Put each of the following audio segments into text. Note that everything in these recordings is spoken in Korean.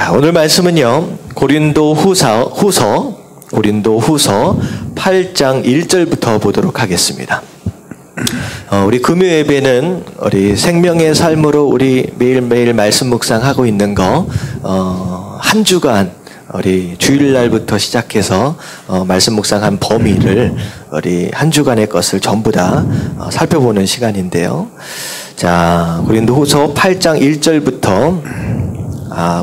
자, 오늘 말씀은요, 고린도 후서 8장 1절부터 보도록 하겠습니다. 우리 금요 예배는 우리 생명의 삶으로 우리 매일매일 말씀 묵상하고 있는 거, 한 주간 우리 주일날부터 시작해서 말씀 묵상한 범위를 우리 한 주간의 것을 전부 다 살펴보는 시간인데요. 자, 고린도 후서 8장 1절부터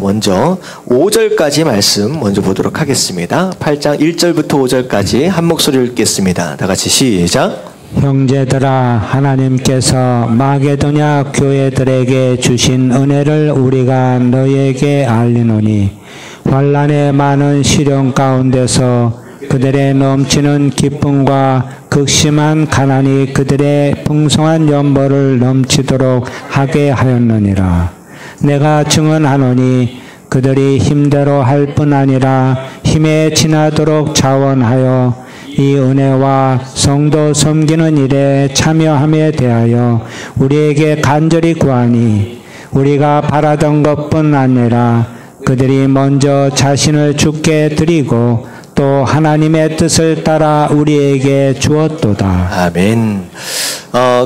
먼저 5절까지 말씀 먼저 보도록 하겠습니다. 8장 1절부터 5절까지 한 목소리로 읽겠습니다. 다 같이 시작. 형제들아, 하나님께서 마게도냐 교회들에게 주신 은혜를 우리가 너희에게 알리노니 환난의 많은 시련 가운데서 그들의 넘치는 기쁨과 극심한 가난이 그들의 풍성한 연보를 넘치도록 하게 하였느니라. 내가 증언하노니 그들이 힘대로 할 뿐 아니라 힘에 지나도록 자원하여 이 은혜와 성도 섬기는 일에 참여함에 대하여 우리에게 간절히 구하니 우리가 바라던 것뿐 아니라 그들이 먼저 자신을 주께 드리고 또 하나님의 뜻을 따라 우리에게 주었도다. 아멘.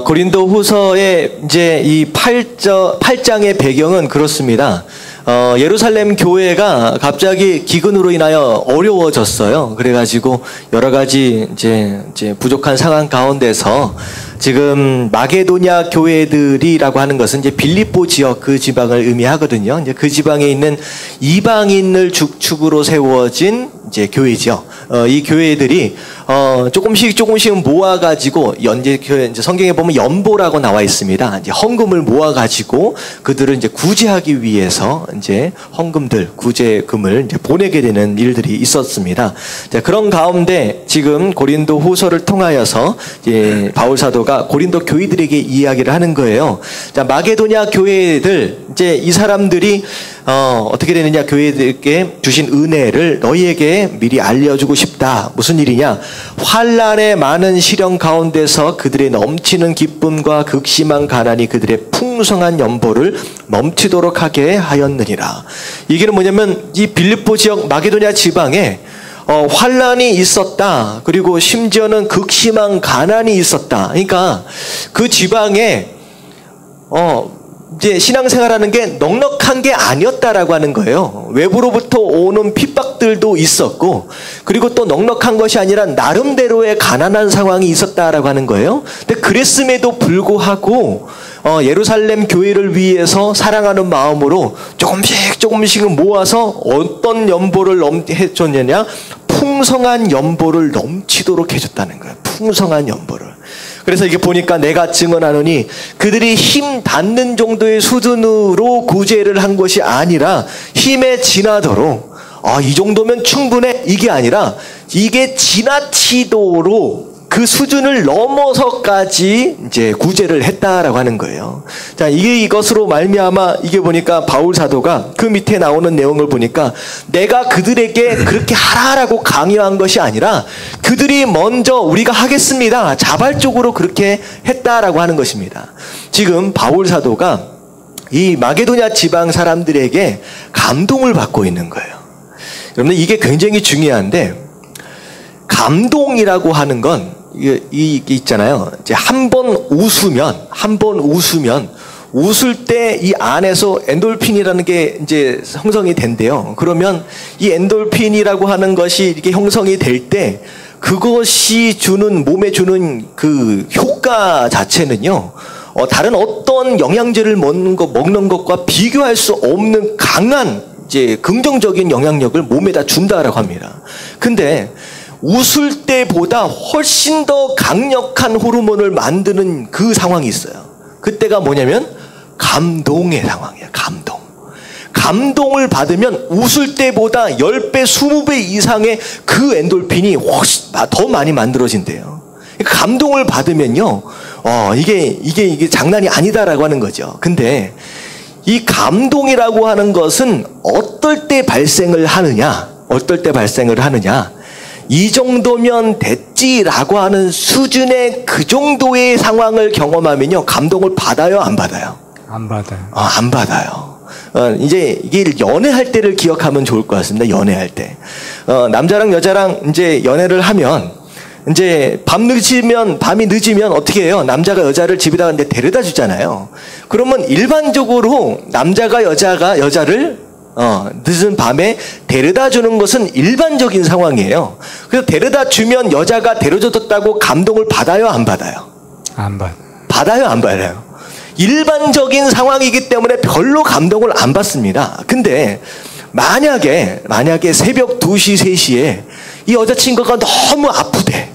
고린도 후서의 이제 이 8장의 배경은 그렇습니다. 예루살렘 교회가 갑자기 기근으로 인하여 어려워졌어요. 그래가지고 여러 가지 이제 부족한 상황 가운데서 지금 마게도냐 교회들이라고 하는 것은 이제 빌립보 지역 그 지방을 의미하거든요. 이제 그 지방에 있는 이방인을 주축으로 세워진 이제 교회죠. 이 교회들이 조금씩 모아가지고 이제 성경에 보면 연보라고 나와 있습니다. 이제 헌금을 모아가지고 그들을 이제 구제하기 위해서 이제 구제금을 이제 보내게 되는 일들이 있었습니다. 자, 그런 가운데 지금 고린도 후서를 통하여서 이제 바울 사도가 고린도 교회들에게 이야기를 하는 거예요. 자, 마게도냐 교회들, 이제 이 사람들이 어떻게 되느냐, 교회들에게 주신 은혜를 너희에게 미리 알려주고 싶다. 무슨 일이냐? 환난의 많은 시련 가운데서 그들의 넘치는 기쁨과 극심한 가난이 그들의 풍성한 연보를 넘치도록 하게 하였느니라. 이게 뭐냐면 이 빌립보 지역 마게도냐 지방에 환난이 있었다. 그리고 심지어는 극심한 가난이 있었다. 그러니까 그 지방에 이제 신앙생활하는 게 넉넉한 게 아니었다라고 하는 거예요. 외부로부터 오는 핍박들도 있었고, 그리고 또 넉넉한 것이 아니라 나름대로의 가난한 상황이 있었다라고 하는 거예요. 근데 그랬음에도 불구하고 예루살렘 교회를 위해서 사랑하는 마음으로 조금씩은 모아서 어떤 연보를 해줬느냐? 풍성한 연보를 넘치도록 해줬다는 거예요. 풍성한 연보를. 그래서 이게 보니까 내가 증언하노니 그들이 힘 닿는 정도의 수준으로 구제를 한 것이 아니라 힘에 지나도록 이 정도면 충분해, 이게 아니라 이게 지나치도록 그 수준을 넘어서까지 이제 구제를 했다라고 하는 거예요. 자, 이것으로 말미암아 이게 보니까 바울 사도가 그 밑에 나오는 내용을 보니까 내가 그들에게 그렇게 하라라고 강요한 것이 아니라 그들이 먼저 우리가 하겠습니다, 자발적으로 그렇게 했다라고 하는 것입니다. 지금 바울 사도가 이 마게도냐 지방 사람들에게 감동을 받고 있는 거예요. 여러분들, 이게 굉장히 중요한데, 감동이라고 하는 건 이게 있잖아요. 이제 한 번 웃으면 웃을 때 이 안에서 엔돌핀이라는 게 이제 형성이 된대요. 그러면 이 엔돌핀이라고 하는 것이 이렇게 형성이 될 때 그것이 몸에 주는 그 효과 자체는요, 다른 어떤 영양제를 먹는 것과 비교할 수 없는 강한 이제 긍정적인 영향력을 몸에다 준다라고 합니다. 근데 웃을 때보다 훨씬 더 강력한 호르몬을 만드는 그 상황이 있어요. 그때가 뭐냐면 감동의 상황이에요. 감동을 받으면 웃을 때보다 10배, 20배 이상의 그 엔돌핀이 훨씬 더 많이 만들어진대요. 감동을 받으면요, 이게 장난이 아니다라고 하는 거죠. 근데 이 감동이라고 하는 것은 어떨 때 발생을 하느냐? 이 정도면 됐지라고 하는 수준의 그 정도의 상황을 경험하면요, 감동을 받아요, 안 받아요? 안 받아요. 안 받아요. 이제 이게 연애할 때를 기억하면 좋을 것 같습니다. 연애할 때. 남자랑 여자랑 이제 연애를 하면 이제 밤이 늦으면 어떻게 해요? 남자가 여자를 집에다가 이제 데려다 주잖아요. 그러면 일반적으로 남자가 여자를 늦은 밤에 데려다 주는 것은 일반적인 상황이에요. 그래서 데려다 주면 여자가 데려줬다고 감동을 받아요, 안 받아요? 안 받. 받아요, 안 받아요? 일반적인 상황이기 때문에 별로 감동을 안 받습니다. 근데 만약에 새벽 2시, 3시에 이 여자친구가 너무 아프대.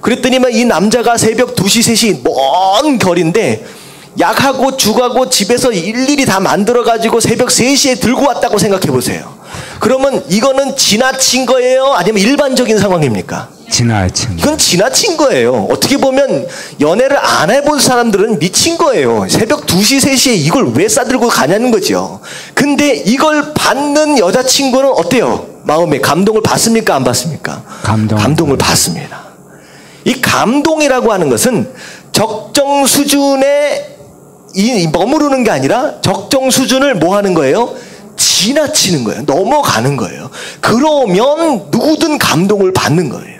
그랬더니만 이 남자가 새벽 2시, 3시 먼 거리인데 약하고 죽하고 집에서 일일이 다 만들어가지고 새벽 3시에 들고 왔다고 생각해 보세요. 그러면 이거는 지나친 거예요? 아니면 일반적인 상황입니까? 지나친. 이건 지나친 거예요. 어떻게 보면 연애를 안 해본 사람들은 미친 거예요. 새벽 2시, 3시에 이걸 왜 싸들고 가냐는 거죠. 근데 이걸 받는 여자친구는 어때요? 마음에 감동을 받습니까? 안 받습니까? 감동을 받습니다. 이 감동이라고 하는 것은 적정 수준에 머무르는 게 아니라 적정 수준을 뭐 하는 거예요? 지나치는 거예요. 넘어가는 거예요. 그러면 누구든 감동을 받는 거예요.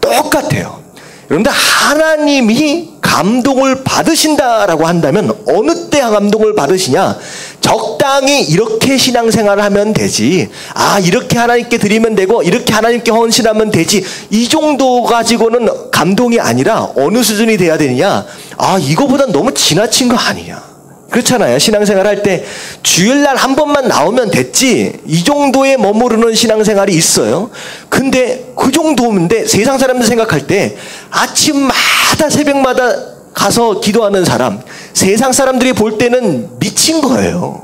똑같아요. 여러분들 하나님이 감동을 받으신다라고 한다면 어느 때 감동을 받으시냐? 적당히 이렇게 신앙생활을 하면 되지. 이렇게 하나님께 드리면 되고 이렇게 하나님께 헌신하면 되지. 이 정도 가지고는 감동이 아니라 어느 수준이 돼야 되느냐? 이거보다 너무 지나친 거 아니냐? 그렇잖아요. 신앙생활 할 때 주일날 한 번만 나오면 됐지. 이 정도에 머무르는 신앙생활이 있어요. 근데 그 정도인데 세상 사람들 생각할 때 아침마다 새벽마다 가서 기도하는 사람, 세상 사람들이 볼 때는 미친 거예요.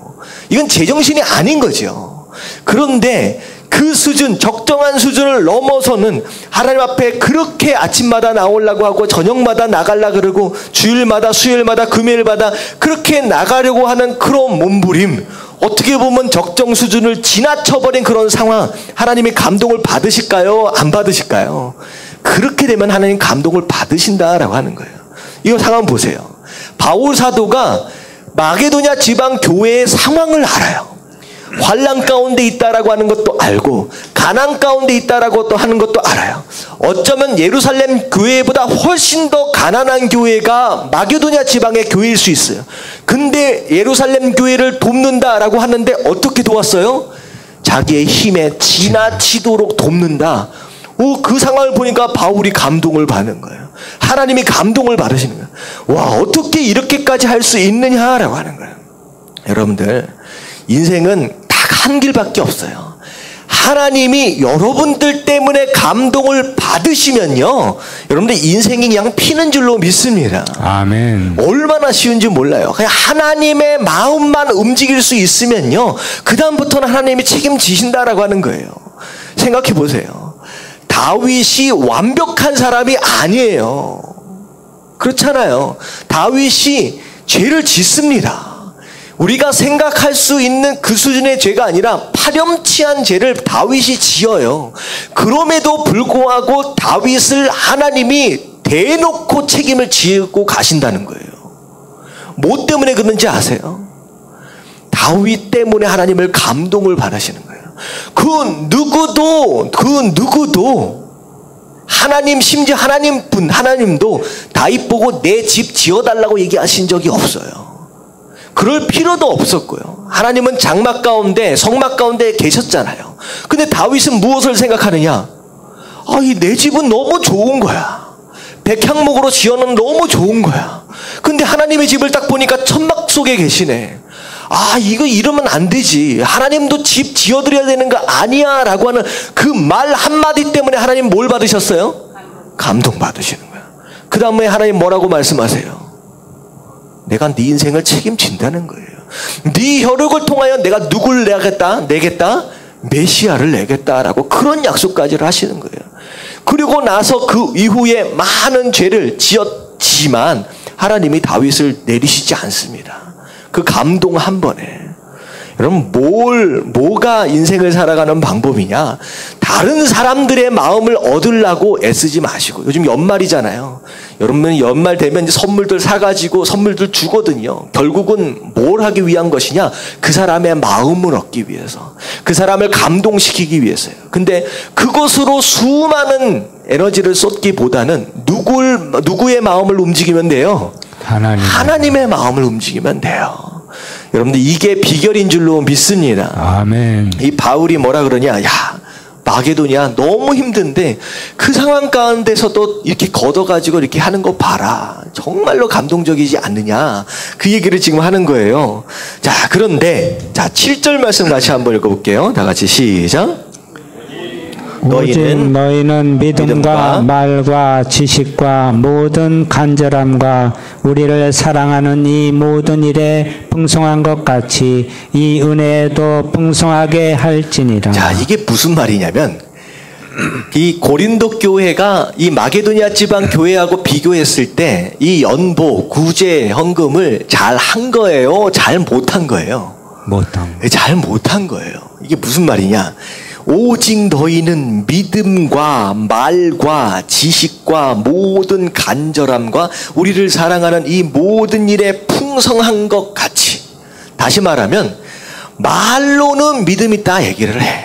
이건 제정신이 아닌 거죠. 그런데 그 수준, 적정한 수준을 넘어서는 하나님 앞에 그렇게 아침마다 나오려고 하고 저녁마다 나가려고 그러고 주일마다 수요일마다 금요일마다 그렇게 나가려고 하는 그런 몸부림, 어떻게 보면 적정 수준을 지나쳐버린 그런 상황, 하나님이 감동을 받으실까요? 안 받으실까요? 그렇게 되면 하나님 감동을 받으신다라고 하는 거예요. 이거 상황 보세요. 바울 사도가 마게도냐 지방 교회의 상황을 알아요. 환난 가운데 있다라고 하는 것도 알고 가난 가운데 있다라고 또 하는 것도 알아요. 어쩌면 예루살렘 교회보다 훨씬 더 가난한 교회가 마게도냐 지방의 교회일 수 있어요. 근데 예루살렘 교회를 돕는다라고 하는데 어떻게 도왔어요? 자기의 힘에 지나치도록 돕는다. 그 상황을 보니까 바울이 감동을 받는 거예요. 하나님이 감동을 받으시는 거예요. 와, 어떻게 이렇게까지 할 수 있느냐라고 하는 거예요. 여러분들, 인생은 딱 한 길밖에 없어요. 하나님이 여러분들 때문에 감동을 받으시면요, 여러분들 인생이 그냥 피는 줄로 믿습니다. 아멘. 얼마나 쉬운지 몰라요. 그냥 하나님의 마음만 움직일 수 있으면요, 그 다음부터는 하나님이 책임지신다라고 하는 거예요. 생각해 보세요. 다윗이 완벽한 사람이 아니에요. 그렇잖아요. 다윗이 죄를 짓습니다. 우리가 생각할 수 있는 그 수준의 죄가 아니라 파렴치한 죄를 다윗이 지어요. 그럼에도 불구하고 다윗을 하나님이 대놓고 책임을 지고 가신다는 거예요. 뭐 때문에 그런지 아세요? 다윗 때문에 하나님을 감동을 받으시는 거예요. 그 누구도 하나님, 심지어 하나님도 다윗 보고 내 집 지어달라고 얘기하신 적이 없어요. 그럴 필요도 없었고요. 하나님은 장막 가운데, 성막 가운데 계셨잖아요. 근데 다윗은 무엇을 생각하느냐? 내 집은 너무 좋은 거야. 백향목으로 지어놓으면 너무 좋은 거야. 근데 하나님의 집을 딱 보니까 천막 속에 계시네. 이거 이러면 안 되지. 하나님도 집 지어드려야 되는 거 아니야 라고 하는 그 말 한마디 때문에 하나님 뭘 받으셨어요? 감동 받으시는 거야. 그 다음에 하나님 뭐라고 말씀하세요? 내가 네 인생을 책임진다는 거예요. 네 혈육을 통하여 내가 누굴 내겠다? 메시아를 내겠다라고 그런 약속까지를 하시는 거예요. 그리고 나서 그 이후에 많은 죄를 지었지만 하나님이 다윗을 내리시지 않습니다. 그 감동 한 번에. 여러분, 뭐가 인생을 살아가는 방법이냐? 다른 사람들의 마음을 얻으려고 애쓰지 마시고, 요즘 연말이잖아요. 여러분, 연말 되면 이제 선물들 사가지고 선물들 주거든요. 결국은 뭘 하기 위한 것이냐? 그 사람의 마음을 얻기 위해서, 그 사람을 감동시키기 위해서요. 근데 그것으로 수많은 에너지를 쏟기보다는 누구의 마음을 움직이면 돼요? 하나님의 마음을 움직이면 돼요. 여러분들, 이게 비결인 줄로 믿습니다. 아멘. 이 바울이 뭐라 그러냐? 야, 마게도냐 너무 힘든데 그 상황 가운데서도 이렇게 걷어가지고 이렇게 하는 거 봐라. 정말로 감동적이지 않느냐? 그 얘기를 지금 하는 거예요. 자, 그런데 7절 말씀 같이 한번 읽어볼게요. 다 같이 시작. 너희는 믿음과 말과 지식과 모든 간절함과 우리를 사랑하는 이 모든 일에 풍성한 것 같이 이 은혜에도 풍성하게 할지니라. 자, 이게 무슨 말이냐면 이 고린도 교회가 이 마게도니아 지방 교회하고 비교했을 때 이 연보, 구제, 헌금을 잘 한 거예요? 잘 못한 거예요? 잘 못한 거예요. 이게 무슨 말이냐? 오직 너희는 믿음과 말과 지식과 모든 간절함과 우리를 사랑하는 이 모든 일에 풍성한 것 같이. 다시 말하면 말로는 믿음 있다 얘기를 해.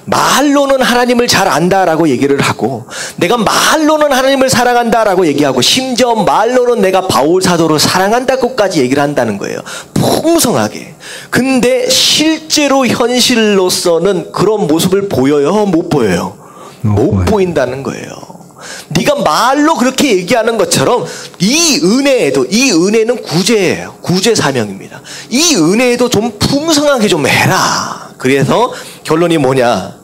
말로는 하나님을 잘 안다라고 얘기를 하고, 내가 말로는 하나님을 사랑한다라고 얘기하고, 심지어 말로는 내가 바울 사도를 사랑한다고까지 얘기를 한다는 거예요. 풍성하게. 근데 실제로 현실로서는 그런 모습을 보여요? 못 보여요? 못 보인다는 거예요. 네가 말로 그렇게 얘기하는 것처럼 이 은혜에도, 이 은혜는 구제예요. 구제 사명입니다. 이 은혜에도 좀 풍성하게 좀 해라. 그래서 결론이 뭐냐?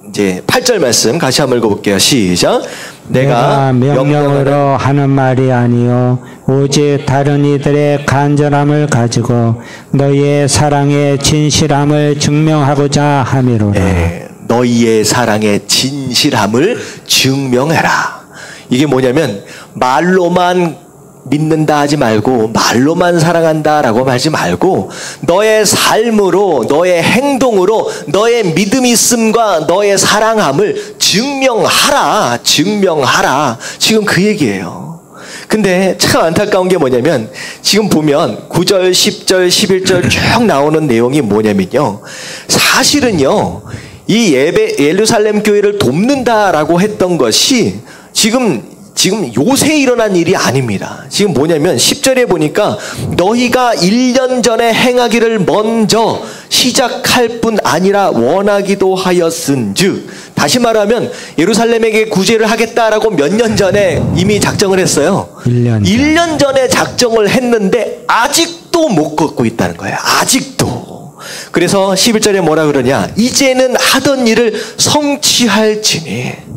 이제 8절 말씀 같이 한번 읽어볼게요. 시작. 내가 명령으로 하는 말이 아니요 오직 다른 이들의 간절함을 가지고 너희의 사랑의 진실함을 증명하고자 함이로라. 네, 너희의 사랑의 진실함을 증명해라. 이게 뭐냐면 말로만 믿는다 하지 말고, 말로만 사랑한다라고 하지 말고, 너의 삶으로, 너의 행동으로 너의 믿음 있음과 너의 사랑함을 증명하라. 증명하라. 지금 그 얘기예요. 근데 참 안타까운 게 뭐냐면, 지금 보면 9절, 10절, 11절 쭉 나오는 내용이 뭐냐면요, 사실은요 이 예루살렘 교회를 돕는다라고 했던 것이 지금 요새 일어난 일이 아닙니다. 지금 뭐냐면 10절에 보니까 너희가 1년 전에 행하기를 먼저 시작할 뿐 아니라 원하기도 하였은즉, 다시 말하면 예루살렘에게 구제를 하겠다라고 몇 년 전에 이미 작정을 했어요. 1년 전에 작정을 했는데 아직도 못 걷고 있다는 거예요. 아직도. 그래서 11절에 뭐라 그러냐? 이제는 하던 일을 성취할지니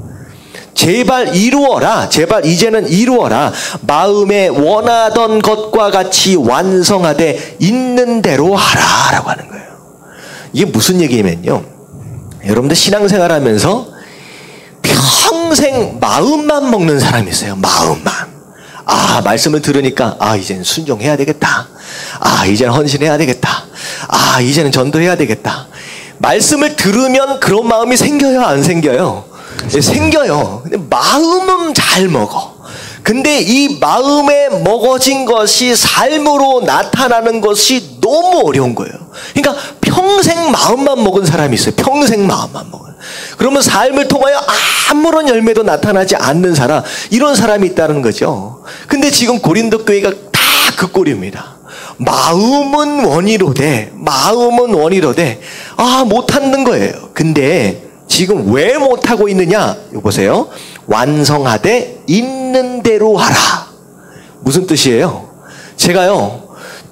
제발 이루어라. 제발 이제는 이루어라. 마음에 원하던 것과 같이 완성하되 있는 대로 하라 라고 하는 거예요. 이게 무슨 얘기냐면요, 여러분들 신앙생활 하면서 평생 마음만 먹는 사람이 있어요. 마음만. 아, 말씀을 들으니까 이제는 순종해야 되겠다. 이제는 헌신해야 되겠다. 이제는 전도해야 되겠다. 말씀을 들으면 그런 마음이 생겨요? 안 생겨요? 생겨요. 근데 마음은 잘 먹어. 근데 이 마음에 먹어진 것이 삶으로 나타나는 것이 너무 어려운 거예요. 그러니까 평생 마음만 먹은 사람이 있어요. 평생 마음만 먹어요. 그러면 삶을 통하여 아무런 열매도 나타나지 않는 사람, 이런 사람이 있다는 거죠. 근데 지금 고린도 교회가 다 그 꼴입니다. 마음은 원이로되, 마음은 원이로되 못하는 거예요. 근데 지금 왜 못하고 있느냐? 이거 보세요. 완성하되 있는 대로 하라. 무슨 뜻이에요? 제가요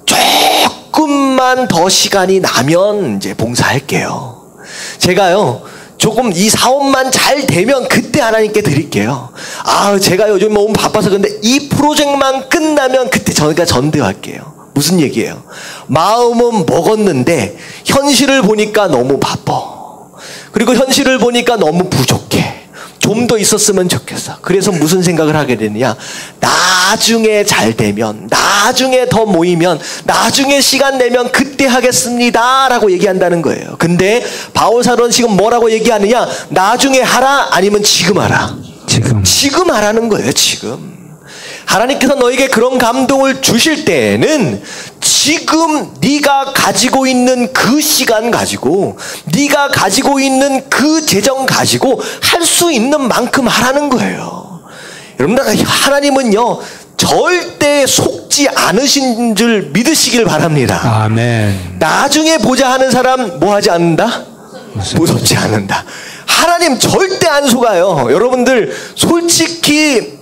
조금만 더 시간이 나면 이제 봉사할게요. 제가요 조금 이 사업만 잘 되면 그때 하나님께 드릴게요. 제가 요즘 너무 바빠서 근데 이 프로젝트만 끝나면 그때 저희가 전도할게요. 무슨 얘기예요? 마음은 먹었는데 현실을 보니까 너무 바빠. 그리고 현실을 보니까 너무 부족해. 좀 더 있었으면 좋겠어. 그래서 무슨 생각을 하게 되느냐? 나중에 잘 되면, 나중에 더 모이면, 나중에 시간 내면 그때 하겠습니다 라고 얘기한다는 거예요. 근데 바울 사도는 지금 뭐라고 얘기하느냐? 나중에 하라 아니면 지금 하라. 지금 하라는 거예요. 지금. 하나님께서 너에게 그런 감동을 주실 때에는 지금 네가 가지고 있는 그 시간 가지고, 네가 가지고 있는 그 재정 가지고 할 수 있는 만큼 하라는 거예요. 여러분들, 하나님은요 절대 속지 않으신 줄 믿으시길 바랍니다. 아멘. 나중에 보자 하는 사람 뭐 하지 않는다? 무섭지 않는다. 하나님 절대 안 속아요. 여러분들 솔직히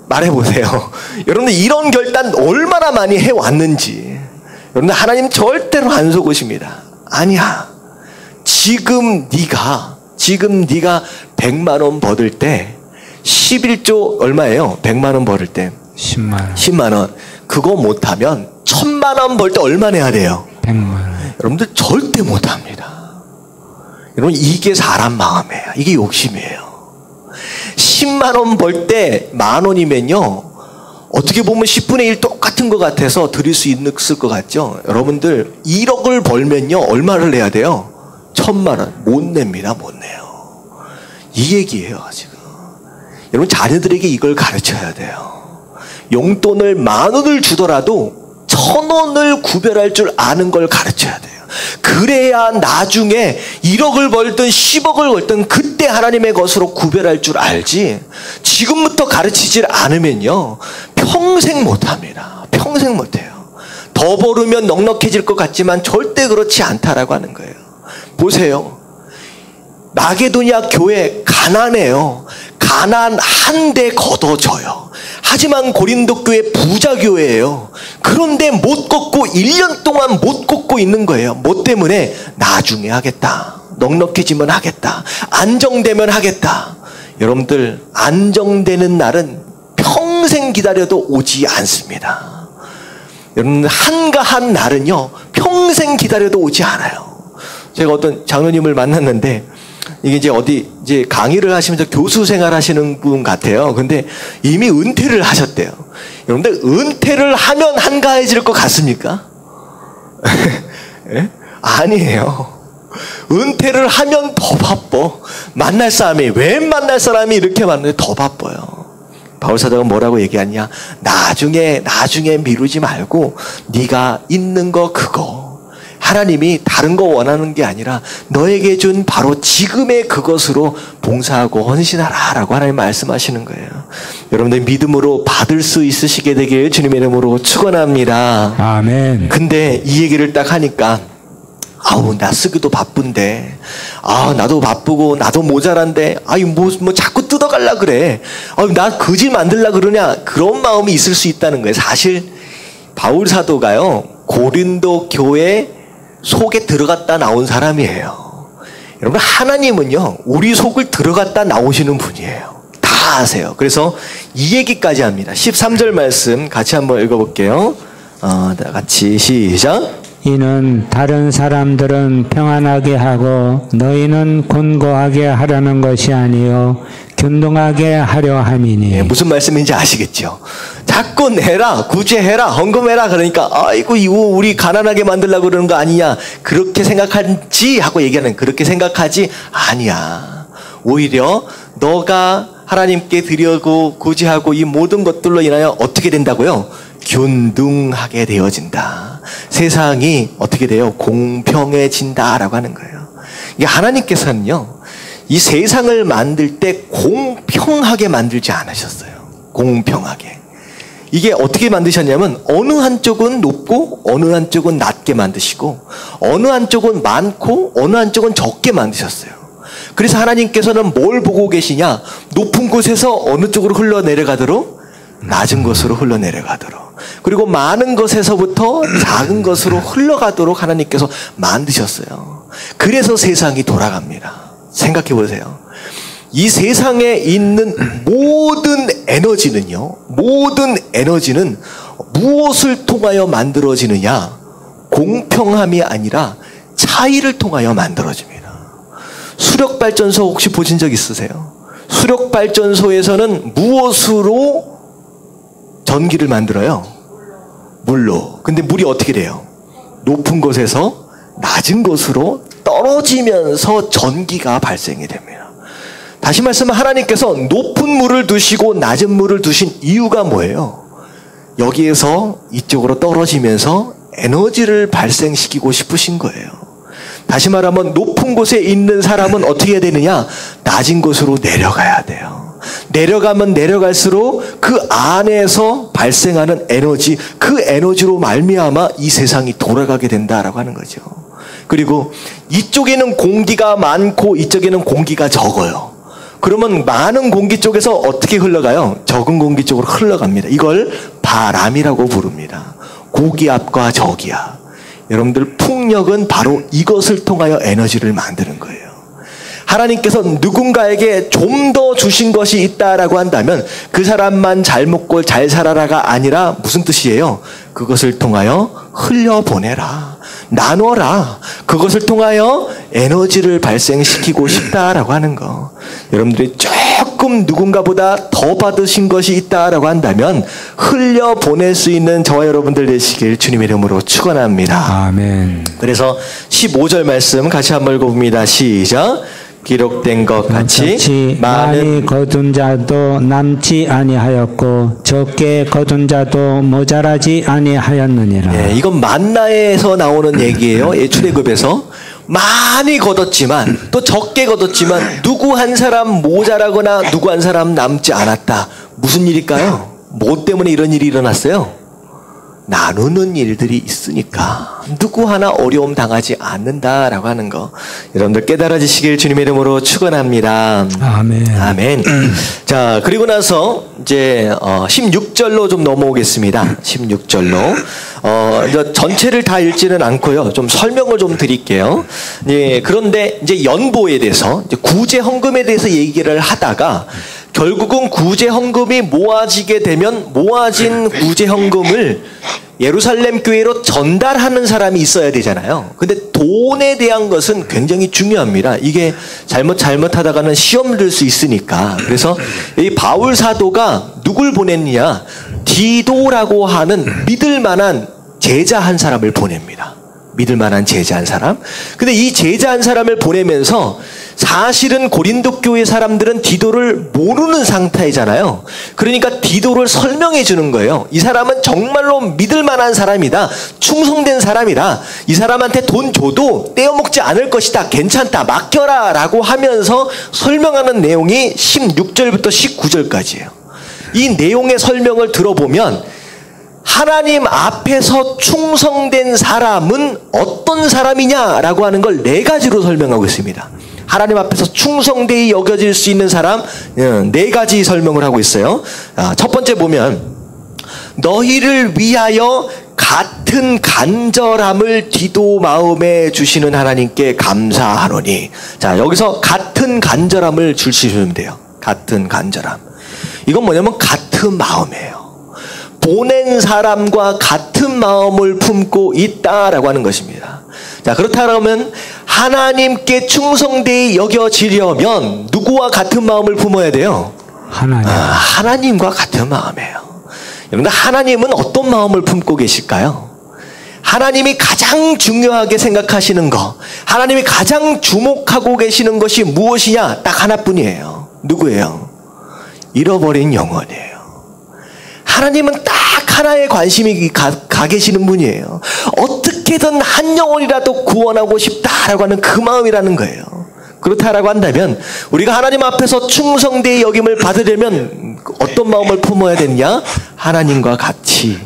말해보세요. 여러분들 이런 결단 얼마나 많이 해왔는지. 여러분들 하나님 절대로 안 속으십니다. 아니야. 지금 네가 100만 원 벌을 때 11조 얼마예요? 100만 원 벌을 때 10만 원. 그거 못하면 1000만 원 벌 때 얼마 내야 돼요? 100만 원. 여러분들 절대 못합니다. 여러분 이게 사람 마음이에요. 이게 욕심이에요. 10만 원 벌 때 10,000원이면요 어떻게 보면 10분의 1 똑같은 것 같아서 드릴 수 있을 것 같죠? 여러분들 1억을 벌면요 얼마를 내야 돼요? 1000만 원 못 냅니다. 못 내요. 이 얘기예요. 지금 여러분 자녀들에게 이걸 가르쳐야 돼요. 용돈을 10,000원을 주더라도 1,000원을 구별할 줄 아는 걸 가르쳐야 돼요. 그래야 나중에 1억을 벌든 10억을 벌든 그때 하나님의 것으로 구별할 줄 알지, 지금부터 가르치질 않으면요 평생 못합니다. 평생 못해요. 더 벌으면 넉넉해질 것 같지만 절대 그렇지 않다라고 하는 거예요. 보세요. 마게도냐 교회 가난해요. 가난한데 걷어져요. 하지만 고린도 교회 부자 교회예요. 그런데 못 걷고 1년 동안 못 걷고 있는 거예요. 뭐 때문에? 나중에 하겠다. 넉넉해지면 하겠다. 안정되면 하겠다. 여러분들 안정되는 날은 평생 기다려도 오지 않습니다. 여러분 한가한 날은요 평생 기다려도 오지 않아요. 제가 어떤 장로님을 만났는데 이게 이제 강의를 하시면서 교수 생활 하시는 분 같아요. 근데 이미 은퇴를 하셨대요. 여러분들 은퇴를 하면 한가해질 것 같습니까? 예? 아니에요. 은퇴를 하면 더 바빠. 만날 사람이 이렇게 많은데 더 바빠요. 바울 사도가 뭐라고 얘기하냐? 나중에 미루지 말고 네가 있는 거 그거 하나님이 다른 거 원하는 게 아니라 너에게 준 바로 지금의 그것으로 봉사하고 헌신하라 라고 하나님 말씀하시는 거예요. 여러분들 믿음으로 받을 수 있으시게 되길 주님의 이름으로 축원합니다. 아멘. 근데 이 얘기를 딱 하니까 나 쓰기도 바쁜데 나도 바쁘고 나도 모자란데 뭐 자꾸 뜯어갈라 그래. 나 거지 만들라 그러냐. 그런 마음이 있을 수 있다는 거예요. 사실 바울 사도가요 고린도 교회 속에 들어갔다 나온 사람이에요. 여러분 하나님은요 우리 속을 들어갔다 나오시는 분이에요. 다 아세요. 그래서 이 얘기까지 합니다. 13절 말씀 같이 한번 읽어볼게요. 다 같이 시작. 이는 다른 사람들은 평안하게 하고 너희는 곤고하게 하려는 것이 아니요 균등하게 하려 함이니. 무슨 말씀인지 아시겠죠? 자꾸 내라, 구제해라, 헌금해라 그러니까 아이고 이거 우리 가난하게 만들려고 그러는 거 아니냐 그렇게 생각하지 하고 얘기하는, 그렇게 생각하지 아니야. 오히려 너가 하나님께 드리고 구제하고 이 모든 것들로 인하여 어떻게 된다고요? 균등하게 되어진다. 세상이 어떻게 돼요? 공평해진다라고 하는 거예요. 이게 하나님께서는요 이 세상을 만들 때 공평하게 만들지 않으셨어요. 공평하게. 이게 어떻게 만드셨냐면 어느 한쪽은 높고 어느 한쪽은 낮게 만드시고 어느 한쪽은 많고 어느 한쪽은 적게 만드셨어요. 그래서 하나님께서는 뭘 보고 계시냐? 높은 곳에서 어느 쪽으로 흘러내려가도록? 낮은 곳으로 흘러내려가도록. 그리고 많은 것에서부터 작은 것으로 흘러가도록 하나님께서 만드셨어요. 그래서 세상이 돌아갑니다. 생각해 보세요. 이 세상에 있는 모든 에너지는 무엇을 통하여 만들어지느냐? 공평함이 아니라 차이를 통하여 만들어집니다. 수력발전소 혹시 보신 적 있으세요? 수력발전소에서는 무엇으로 전기를 만들어요? 물로. 근데 물이 어떻게 돼요? 높은 곳에서 낮은 곳으로 떨어지면서 전기가 발생이 됩니다. 다시 말씀하면 하나님께서 높은 물을 두시고 낮은 물을 두신 이유가 뭐예요? 여기에서 이쪽으로 떨어지면서 에너지를 발생시키고 싶으신 거예요. 다시 말하면 높은 곳에 있는 사람은 어떻게 해야 되느냐? 낮은 곳으로 내려가야 돼요. 내려가면 내려갈수록 그 안에서 발생하는 에너지, 그 에너지로 말미암아 이 세상이 돌아가게 된다라고 하는 거죠. 그리고 이쪽에는 공기가 많고 이쪽에는 공기가 적어요. 그러면 많은 공기 쪽에서 어떻게 흘러가요? 적은 공기 쪽으로 흘러갑니다. 이걸 바람이라고 부릅니다. 고기압과 저기압. 여러분들 풍력은 바로 이것을 통하여 에너지를 만드는 거예요. 하나님께서 누군가에게 좀 더 주신 것이 있다라고 한다면 그 사람만 잘 먹고 잘 살아라가 아니라 무슨 뜻이에요? 그것을 통하여 흘려보내라. 나눠라. 그것을 통하여 에너지를 발생시키고 싶다라고 하는 거. 여러분들이 조금 누군가보다 더 받으신 것이 있다라고 한다면 흘려보낼 수 있는 저와 여러분들 되시길 주님의 이름으로 축원합니다. 아멘. 그래서 15절 말씀 같이 한번 읽어봅니다. 시작. 기록된 것 같이 많이 거둔 자도 남지 아니하였고 적게 거둔 자도 모자라지 아니하였느니라. 네, 이건 만나에서 나오는 얘기예요. 출애굽에서 많이 거뒀지만 또 적게 거뒀지만 누구 한 사람 모자라거나 누구 한 사람 남지 않았다. 무슨 일일까요? 뭐 때문에 이런 일이 일어났어요? 나누는 일들이 있으니까 누구 하나 어려움 당하지 않는다라고 하는 거 여러분들 깨달아지시길 주님의 이름으로 축원합니다. 아멘. 아멘. 자, 그리고 나서 이제 16절로 좀 넘어오겠습니다. 16절로 이제 전체를 다 읽지는 않고요. 좀 설명을 좀 드릴게요. 예, 그런데 이제 연보에 대해서 이제 구제 헌금에 대해서 얘기를 하다가 결국은 구제 헌금이 모아지게 되면 모아진 구제 헌금을 예루살렘 교회로 전달하는 사람이 있어야 되잖아요. 근데 돈에 대한 것은 굉장히 중요합니다. 이게 잘못하다가는 시험 들 수 있으니까. 그래서 이 바울 사도가 누굴 보냈느냐? 디도라고 하는 믿을 만한 제자 한 사람을 보냅니다. 믿을 만한 제자 한 사람. 근데 이 제자 한 사람을 보내면서 사실은 고린도 교회 사람들은 디도를 모르는 상태잖아요. 그러니까 디도를 설명해 주는 거예요. 이 사람은 정말로 믿을 만한 사람이다. 충성된 사람이다. 이 사람한테 돈 줘도 떼어먹지 않을 것이다. 괜찮다. 맡겨라. 라고 하면서 설명하는 내용이 16절부터 19절까지예요. 이 내용의 설명을 들어보면 하나님 앞에서 충성된 사람은 어떤 사람이냐라고 하는 걸 4가지로 설명하고 있습니다. 하나님 앞에서 충성되이 여겨질 수 있는 사람 4가지 설명을 하고 있어요. 첫 번째 보면 너희를 위하여 같은 간절함을 디도 마음에 주시는 하나님께 감사하노니. 자, 여기서 같은 간절함을 주시면 돼요. 같은 간절함. 이건 뭐냐면 같은 마음이에요. 보낸 사람과 같은 마음을 품고 있다라고 하는 것입니다. 자, 그렇다면 하나님께 충성되이 여겨지려면 누구와 같은 마음을 품어야 돼요? 하나님. 하나님과 같은 마음이에요. 여러분들 하나님은 어떤 마음을 품고 계실까요? 하나님이 가장 중요하게 생각하시는 것, 하나님이 가장 주목하고 계시는 것이 무엇이냐? 딱 하나뿐이에요. 누구예요? 잃어버린 영혼이에요. 하나님은 딱 하나의 관심이 가 계시는 분이에요. 어떻게든 한 영혼이라도 구원하고 싶다라고 하는 그 마음이라는 거예요. 그렇다라고 한다면 우리가 하나님 앞에서 충성되이 여김을 받으려면 어떤 마음을 품어야 되느냐? 하나님과 같이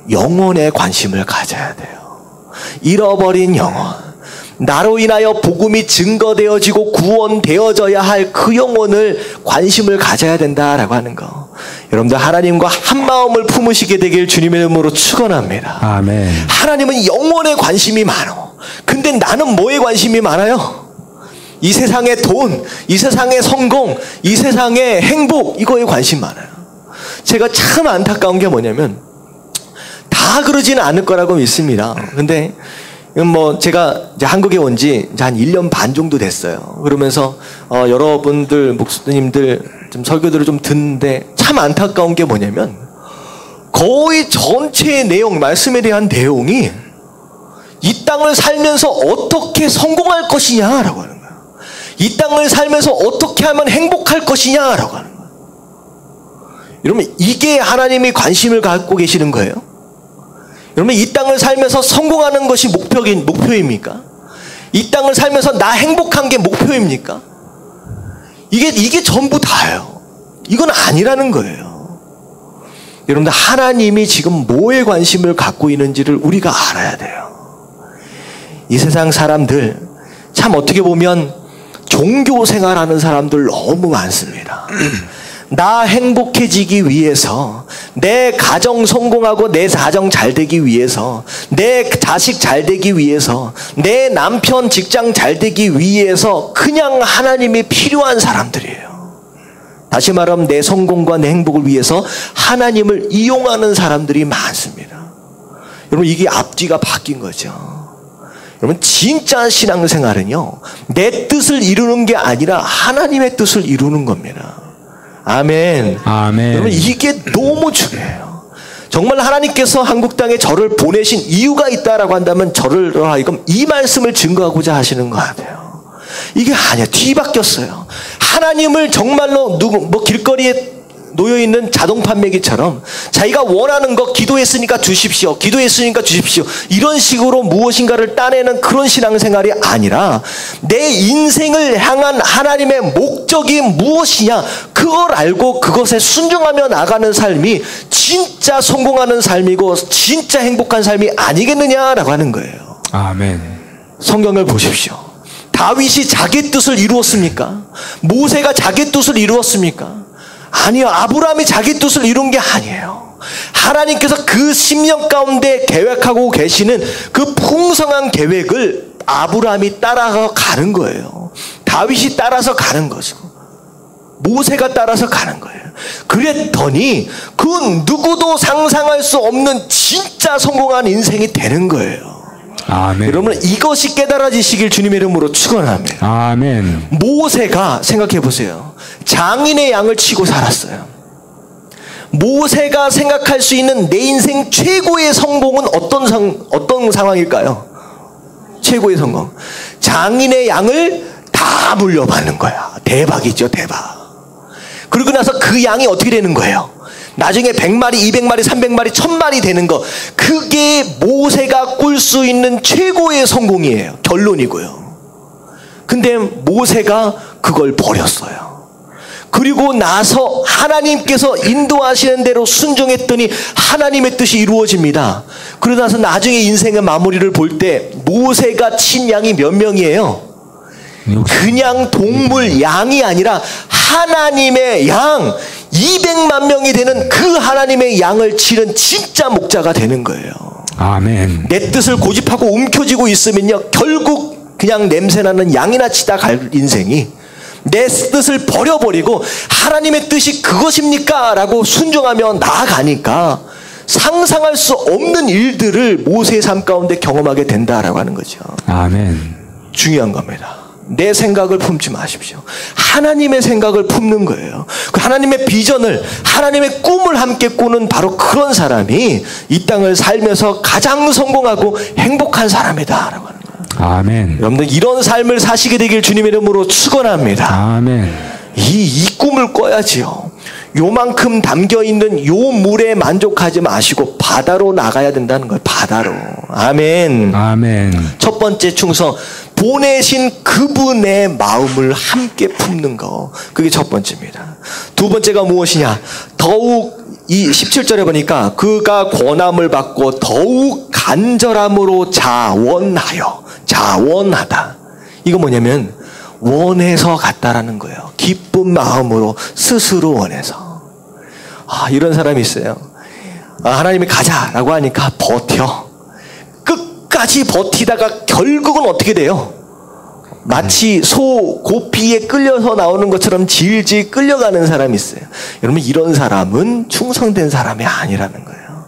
영혼에 관심을 가져야 돼요. 잃어버린 영혼. 나로 인하여 복음이 증거되어지고 구원되어져야 할 그 영혼을 관심을 가져야 된다라고 하는 거. 여러분들 하나님과 한 마음을 품으시게 되길 주님의 이름으로 축원합니다. 아멘. 하나님은 영혼에 관심이 많아. 근데 나는 뭐에 관심이 많아요? 이 세상의 돈, 이 세상의 성공, 이 세상의 행복, 이거에 관심 많아요. 제가 참 안타까운 게 뭐냐면 다 그러지는 않을 거라고 믿습니다. 근데 뭐 제가 이제 한국에 온 지 한 1년 반 정도 됐어요. 그러면서 여러분들 목사님들 좀 설교들을 좀 듣는데 참 안타까운 게 뭐냐면 거의 전체의 내용, 말씀에 대한 내용이 이 땅을 살면서 어떻게 성공할 것이냐라고 하는 거예요. 이 땅을 살면서 어떻게 하면 행복할 것이냐라고 하는 거예요. 여러분, 이게 하나님이 관심을 갖고 계시는 거예요? 여러분, 이 땅을 살면서 성공하는 것이 목표입니까? 이 땅을 살면서 나 행복한 게 목표입니까? 이게 전부 다예요. 이건 아니라는 거예요. 여러분들, 하나님이 지금 뭐에 관심을 갖고 있는지를 우리가 알아야 돼요. 이 세상 사람들 참 어떻게 보면 종교 생활하는 사람들 너무 많습니다. 나 행복해지기 위해서, 내 가정 성공하고 내 가정 잘 되기 위해서, 내 자식 잘 되기 위해서, 내 남편 직장 잘 되기 위해서 그냥 하나님이 필요한 사람들이에요. 다시 말하면 내 성공과 내 행복을 위해서 하나님을 이용하는 사람들이 많습니다. 여러분, 이게 앞뒤가 바뀐 거죠. 여러분, 진짜 신앙생활은요, 내 뜻을 이루는 게 아니라 하나님의 뜻을 이루는 겁니다. 아멘. 아멘. 여러분, 이게 너무 중요해요. 정말 하나님께서 한국 땅에 저를 보내신 이유가 있다라고 한다면 저를 하여금 이 말씀을 증거하고자 하시는 것 같아요. 이게 아니야. 뒤바뀌었어요. 하나님을 정말로 길거리에 놓여있는 자동 판매기처럼 자기가 원하는 거 기도했으니까 주십시오. 기도했으니까 주십시오. 이런 식으로 무엇인가를 따내는 그런 신앙생활이 아니라 내 인생을 향한 하나님의 목적이 무엇이냐, 그걸 알고 그것에 순종하며 나가는 삶이 진짜 성공하는 삶이고 진짜 행복한 삶이 아니겠느냐라고 하는 거예요. 아멘. 성경을 보십시오. 다윗이 자기 뜻을 이루었습니까? 모세가 자기 뜻을 이루었습니까? 아니요. 아브라함이 자기 뜻을 이룬 게 아니에요. 하나님께서 그 10년 가운데 계획하고 계시는 그 풍성한 계획을 아브라함이 따라서 가는 거예요. 다윗이 따라서 가는 것이고 모세가 따라서 가는 거예요. 그랬더니 그 누구도 상상할 수 없는 진짜 성공한 인생이 되는 거예요. 아멘. 여러분, 이것이 깨달아지시길 주님의 이름으로 축원합니다. 아멘. 모세가 생각해 보세요. 장인의 양을 치고 살았어요. 모세가 생각할 수 있는 내 인생 최고의 성공은 어떤 상황일까요? 최고의 성공. 장인의 양을 다 물려받는 거야. 대박이죠, 대박. 그리고 나서 그 양이 어떻게 되는 거예요? 나중에 100마리, 200마리, 300마리, 1000마리 되는 거. 그게 모세가 꿀 수 있는 최고의 성공이에요. 결론이고요. 근데 모세가 그걸 버렸어요. 그리고 나서 하나님께서 인도하시는 대로 순종했더니 하나님의 뜻이 이루어집니다. 그러고 나서 나중에 인생의 마무리를 볼 때 모세가 친 양이 몇 명이에요? 그냥 동물 양이 아니라 하나님의 양 200만 명이 되는 그 하나님의 양을 치는 진짜 목자가 되는 거예요. 아멘. 내 뜻을 고집하고 움켜쥐고 있으면요, 결국 그냥 냄새나는 양이나 치다 갈 인생이, 내 뜻을 버려버리고 하나님의 뜻이 그것입니까? 라고 순종하며 나아가니까 상상할 수 없는 일들을 모세의 삶 가운데 경험하게 된다라고 하는 거죠. 아멘. 중요한 겁니다. 내 생각을 품지 마십시오. 하나님의 생각을 품는 거예요. 그 하나님의 비전을, 하나님의 꿈을 함께 꾸는 바로 그런 사람이 이 땅을 살면서 가장 성공하고 행복한 사람이다라고 하는 거예요. 아멘. 여러분들, 이런 삶을 사시게 되길 주님의 이름으로 축원합니다. 아멘. 이 꿈을 꿔야지요. 요만큼 담겨있는 요 물에 만족하지 마시고 바다로 나가야 된다는 거예요. 바다로. 아멘. 아멘. 첫 번째 충성, 보내신 그분의 마음을 함께 품는 거. 그게 첫 번째입니다. 두 번째가 무엇이냐? 더욱 이 17절에 보니까 그가 권함을 받고 더욱 간절함으로 자원하다. 이거 뭐냐면 원해서 갔다라는 거예요. 기쁜 마음으로 스스로 원해서. 이런 사람이 있어요. 하나님이 가자라고 하니까 버텨. 끝까지 버티다가 결국은 어떻게 돼요? 마치 소 고피에 끌려서 나오는 것처럼 질질 끌려가는 사람이 있어요. 여러분, 이런 사람은 충성된 사람이 아니라는 거예요.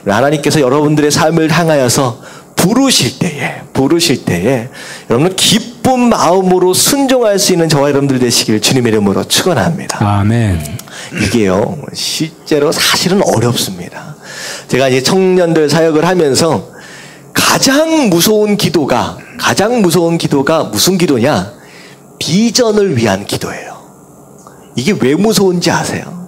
하나님께서 여러분들의 삶을 향하여서 부르실 때에 여러분 기쁜 마음으로 순종할 수 있는 저와 여러분들 되시길 주님의 이름으로 축원합니다. 아멘. 이게요, 실제로 사실은 어렵습니다. 제가 이제 청년들 사역을 하면서 가장 무서운 기도가 무슨 기도냐? 비전을 위한 기도예요. 이게 왜 무서운지 아세요?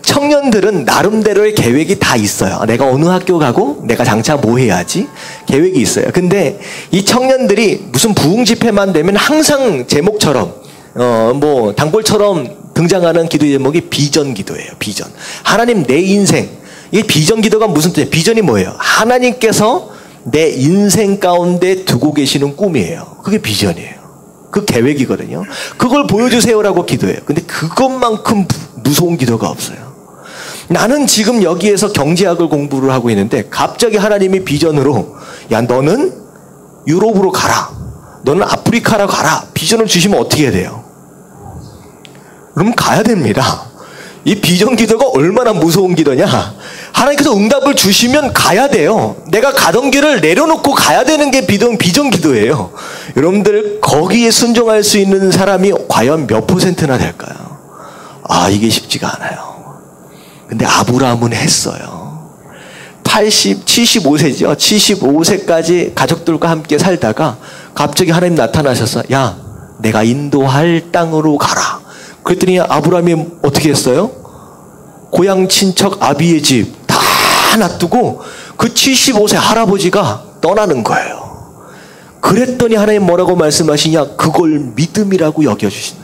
청년들은 나름대로의 계획이 다 있어요. 내가 어느 학교 가고 내가 장차 뭐 해야지 계획이 있어요. 근데 이 청년들이 무슨 부흥 집회만 되면 항상 제목처럼 뭐 단골처럼 등장하는 기도 제목이 비전 기도예요. 비전. 하나님 내 인생. 이 비전 기도가 무슨 뜻이에요? 비전이 뭐예요? 하나님께서 내 인생 가운데 두고 계시는 꿈이에요. 그게 비전이에요. 그 계획이거든요. 그걸 보여주세요라고 기도해요. 근데 그것만큼 무서운 기도가 없어요. 나는 지금 여기에서 경제학을 공부를 하고 있는데 갑자기 하나님이 비전으로 야 너는 유럽으로 가라. 너는 아프리카로 가라. 비전을 주시면 어떻게 해야 돼요? 그럼 가야 됩니다. 이 비전 기도가 얼마나 무서운 기도냐. 하나님께서 응답을 주시면 가야 돼요. 내가 가던 길을 내려놓고 가야 되는 게 비전 기도예요. 여러분들 거기에 순종할 수 있는 사람이 과연 몇 %나 될까요? 이게 쉽지가 않아요. 근데 아브라함은 했어요. 75세죠. 75세까지 가족들과 함께 살다가 갑자기 하나님 나타나셔서 야 내가 인도할 땅으로 가라. 그랬더니 아브라함이 어떻게 했어요? 고향 친척 아비의 집 다 놔두고 그 75세 할아버지가 떠나는 거예요. 그랬더니 하나님 뭐라고 말씀하시냐? 그걸 믿음이라고 여겨주시는.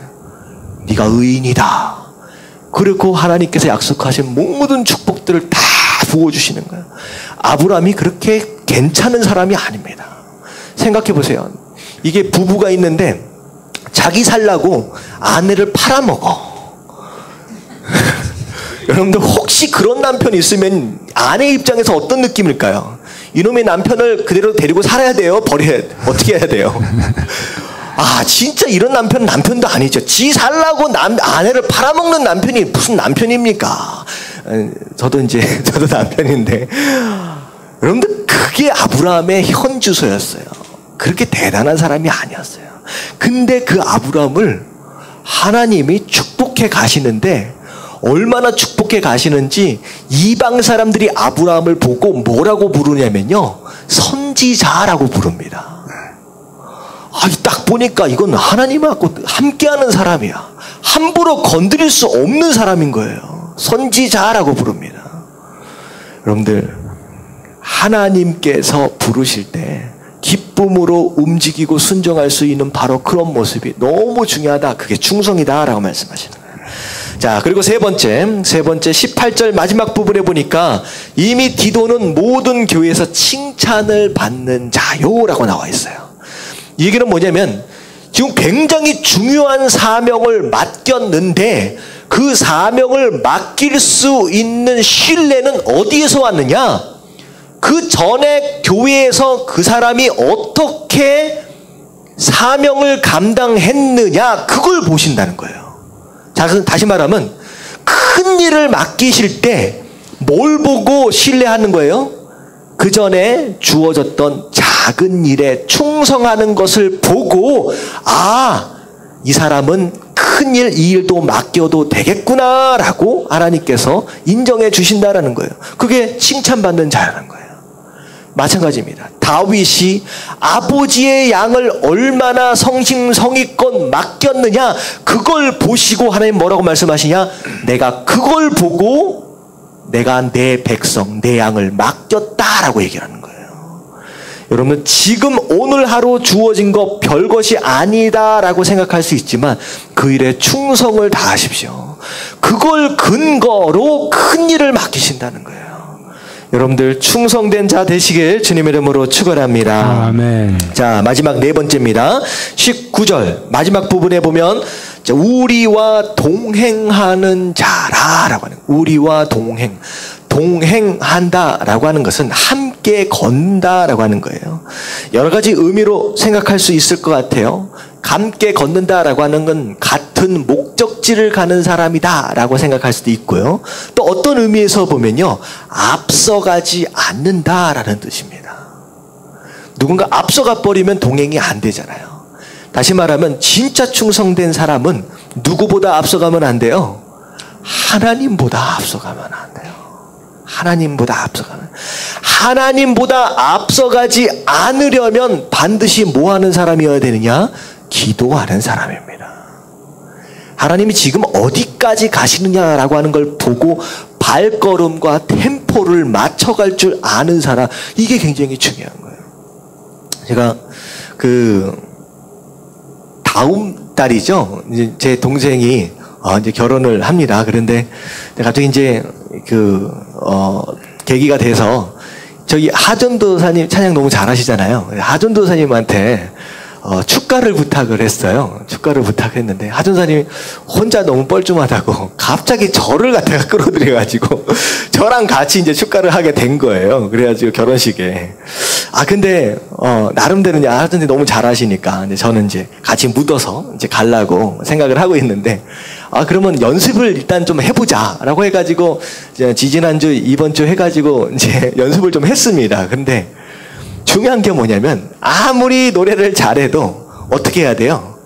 네가 의인이다. 그리고 하나님께서 약속하신 모든 축복들을 다 부어주시는 거예요. 아브라함이 그렇게 괜찮은 사람이 아닙니다. 생각해 보세요. 이게 부부가 있는데 자기 살라고 아내를 팔아먹어. 여러분들 혹시 그런 남편이 있으면 아내 입장에서 어떤 느낌일까요? 이놈의 남편을 그대로 데리고 살아야 돼요? 버려야 돼요? 어떻게 해야 돼요? 진짜 이런 남편은 남편도 아니죠. 지 살라고 아내를 팔아먹는 남편이 무슨 남편입니까? 저도 남편인데 여러분들 그게 아브라함의 현주소였어요. 그렇게 대단한 사람이 아니었어요. 근데 그 아브라함을 하나님이 축복해 가시는데 얼마나 축복해 가시는지 이방 사람들이 아브라함을 보고 뭐라고 부르냐면요, 선지자라고 부릅니다. 딱 보니까 이건 하나님하고 함께하는 사람이야. 함부로 건드릴 수 없는 사람인 거예요. 선지자라고 부릅니다. 여러분들 하나님께서 부르실 때 기쁨으로 움직이고 순종할 수 있는 바로 그런 모습이 너무 중요하다. 그게 충성이다라고 말씀하시는 거예요. 자, 그리고 세 번째 18절 마지막 부분에 보니까 이미 디도는 모든 교회에서 칭찬을 받는 자요라고 나와 있어요. 이 얘기는 뭐냐면 지금 굉장히 중요한 사명을 맡겼는데 그 사명을 맡길 수 있는 신뢰는 어디에서 왔느냐? 그 전에 교회에서 그 사람이 어떻게 사명을 감당했느냐, 그걸 보신다는 거예요. 자, 다시 말하면 큰 일을 맡기실 때 뭘 보고 신뢰하는 거예요? 그 전에 주어졌던 작은 일에 충성하는 것을 보고 이 사람은 큰 일, 이 일도 맡겨도 되겠구나라고 하나님께서 인정해 주신다라는 거예요. 그게 칭찬받는 자라는 거예요. 마찬가지입니다. 다윗이 아버지의 양을 얼마나 성심성의껏 맡겼느냐, 그걸 보시고 하나님 뭐라고 말씀하시냐? 내가 그걸 보고 내가 내 백성, 내 양을 맡겼다라고 얘기하는 거예요. 여러분, 지금 오늘 하루 주어진 거 별것이 아니다라고 생각할 수 있지만 그 일에 충성을 다하십시오. 그걸 근거로 큰 일을 맡기신다는 거예요. 여러분들 충성된 자 되시길 주님의 이름으로 축원합니다. 아멘. 자, 마지막 네 번째입니다. 19절 마지막 부분에 보면 우리와 동행하는 자라라고 하는, 우리와 동행한다라고 하는 것은 함께 걷는다라고 하는 거예요. 여러 가지 의미로 생각할 수 있을 것 같아요. 함께 걷는다라고 하는 건 같은 목적지를 가는 사람이다라고 생각할 수도 있고요. 또 어떤 의미에서 보면요, 앞서가지 않는다라는 뜻입니다. 누군가 앞서가 버리면 동행이 안 되잖아요. 다시 말하면 진짜 충성된 사람은 누구보다 앞서가면 안 돼요? 하나님보다 앞서가면 안 돼요. 하나님보다 앞서가면. 하나님보다 앞서가지 않으려면 반드시 뭐 하는 사람이어야 되느냐? 기도하는 사람입니다. 하나님이 지금 어디까지 가시느냐라고 하는 걸 보고 발걸음과 템포를 맞춰갈 줄 아는 사람, 이게 굉장히 중요한 거예요. 제가 다음 달이죠. 이제 제 동생이 이제 결혼을 합니다. 그런데 갑자기 이제 계기가 돼서 저기 하전도사님 찬양 너무 잘하시잖아요. 하전도사님한테 축가를 부탁을 했어요. 축가를 부탁했는데 하전사님이 혼자 너무 뻘쭘하다고 갑자기 저를 갖다가 끌어들여가지고 저랑 같이 이제 축가를 하게 된 거예요. 그래가지고 결혼식에 근데 나름대로 이제 하전사님 너무 잘하시니까 이제 저는 이제 같이 묻어서 이제 가려고 생각을 하고 있는데 그러면 연습을 일단 좀 해보자라고 해가지고 이제 지지난주 이번 주 해가지고 이제 연습을 좀 했습니다. 근데 중요한 게 뭐냐면 아무리 노래를 잘해도 어떻게 해야 돼요?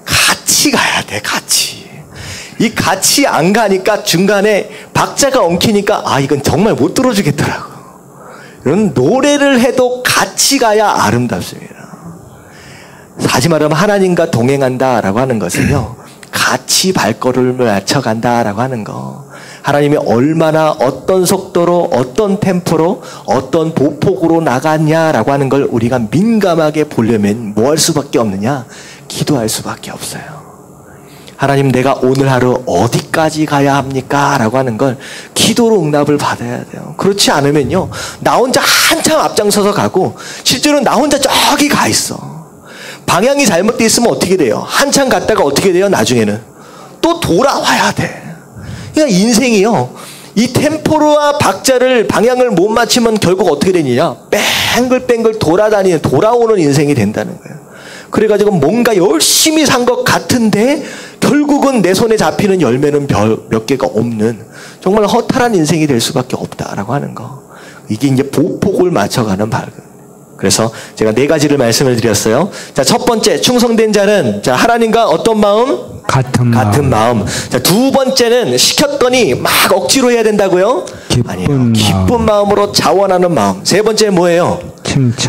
같이 가야 돼. 같이 안 가니까 중간에 박자가 엉키니까 이건 정말 못 들어주겠더라고. 이런 노래를 해도 같이 가야 아름답습니다. 다시 말하면 하나님과 동행한다라고 하는 것은요, 같이 발걸음을 맞춰간다라고 하는 거. 하나님이 얼마나 어떤 속도로 어떤 템포로 어떤 보폭으로 나갔냐라고 하는 걸 우리가 민감하게 보려면 뭐 할 수밖에 없느냐? 기도할 수밖에 없어요. 하나님, 내가 오늘 하루 어디까지 가야 합니까? 라고 하는 걸 기도로 응답을 받아야 돼요. 그렇지 않으면요, 나 혼자 한참 앞장서서 가고 실제로 나 혼자 저기 가 있어. 방향이 잘못되어 있으면 어떻게 돼요? 한참 갔다가 어떻게 돼요? 나중에는 또 돌아와야 돼. 그러니까 인생이요, 이 템포와 박자를 방향을 못 맞추면 결국 어떻게 되느냐? 뺑글뺑글 돌아오는 인생이 된다는 거예요. 그래가지고 뭔가 열심히 산 것 같은데 결국은 내 손에 잡히는 열매는 몇 개가 없는 정말 허탈한 인생이 될 수밖에 없다라고 하는 거. 이게 이제 보폭을 맞춰가는 발견. 그래서 제가 4가지를 말씀을 드렸어요. 자, 첫 번째, 충성된 자는 하나님과 어떤 마음? 같은 마음. 자, 2번째는 시켰더니 막 억지로 해야 된다고요? 아니요. 기쁜 마음으로 자원하는 마음. 3번째 뭐예요?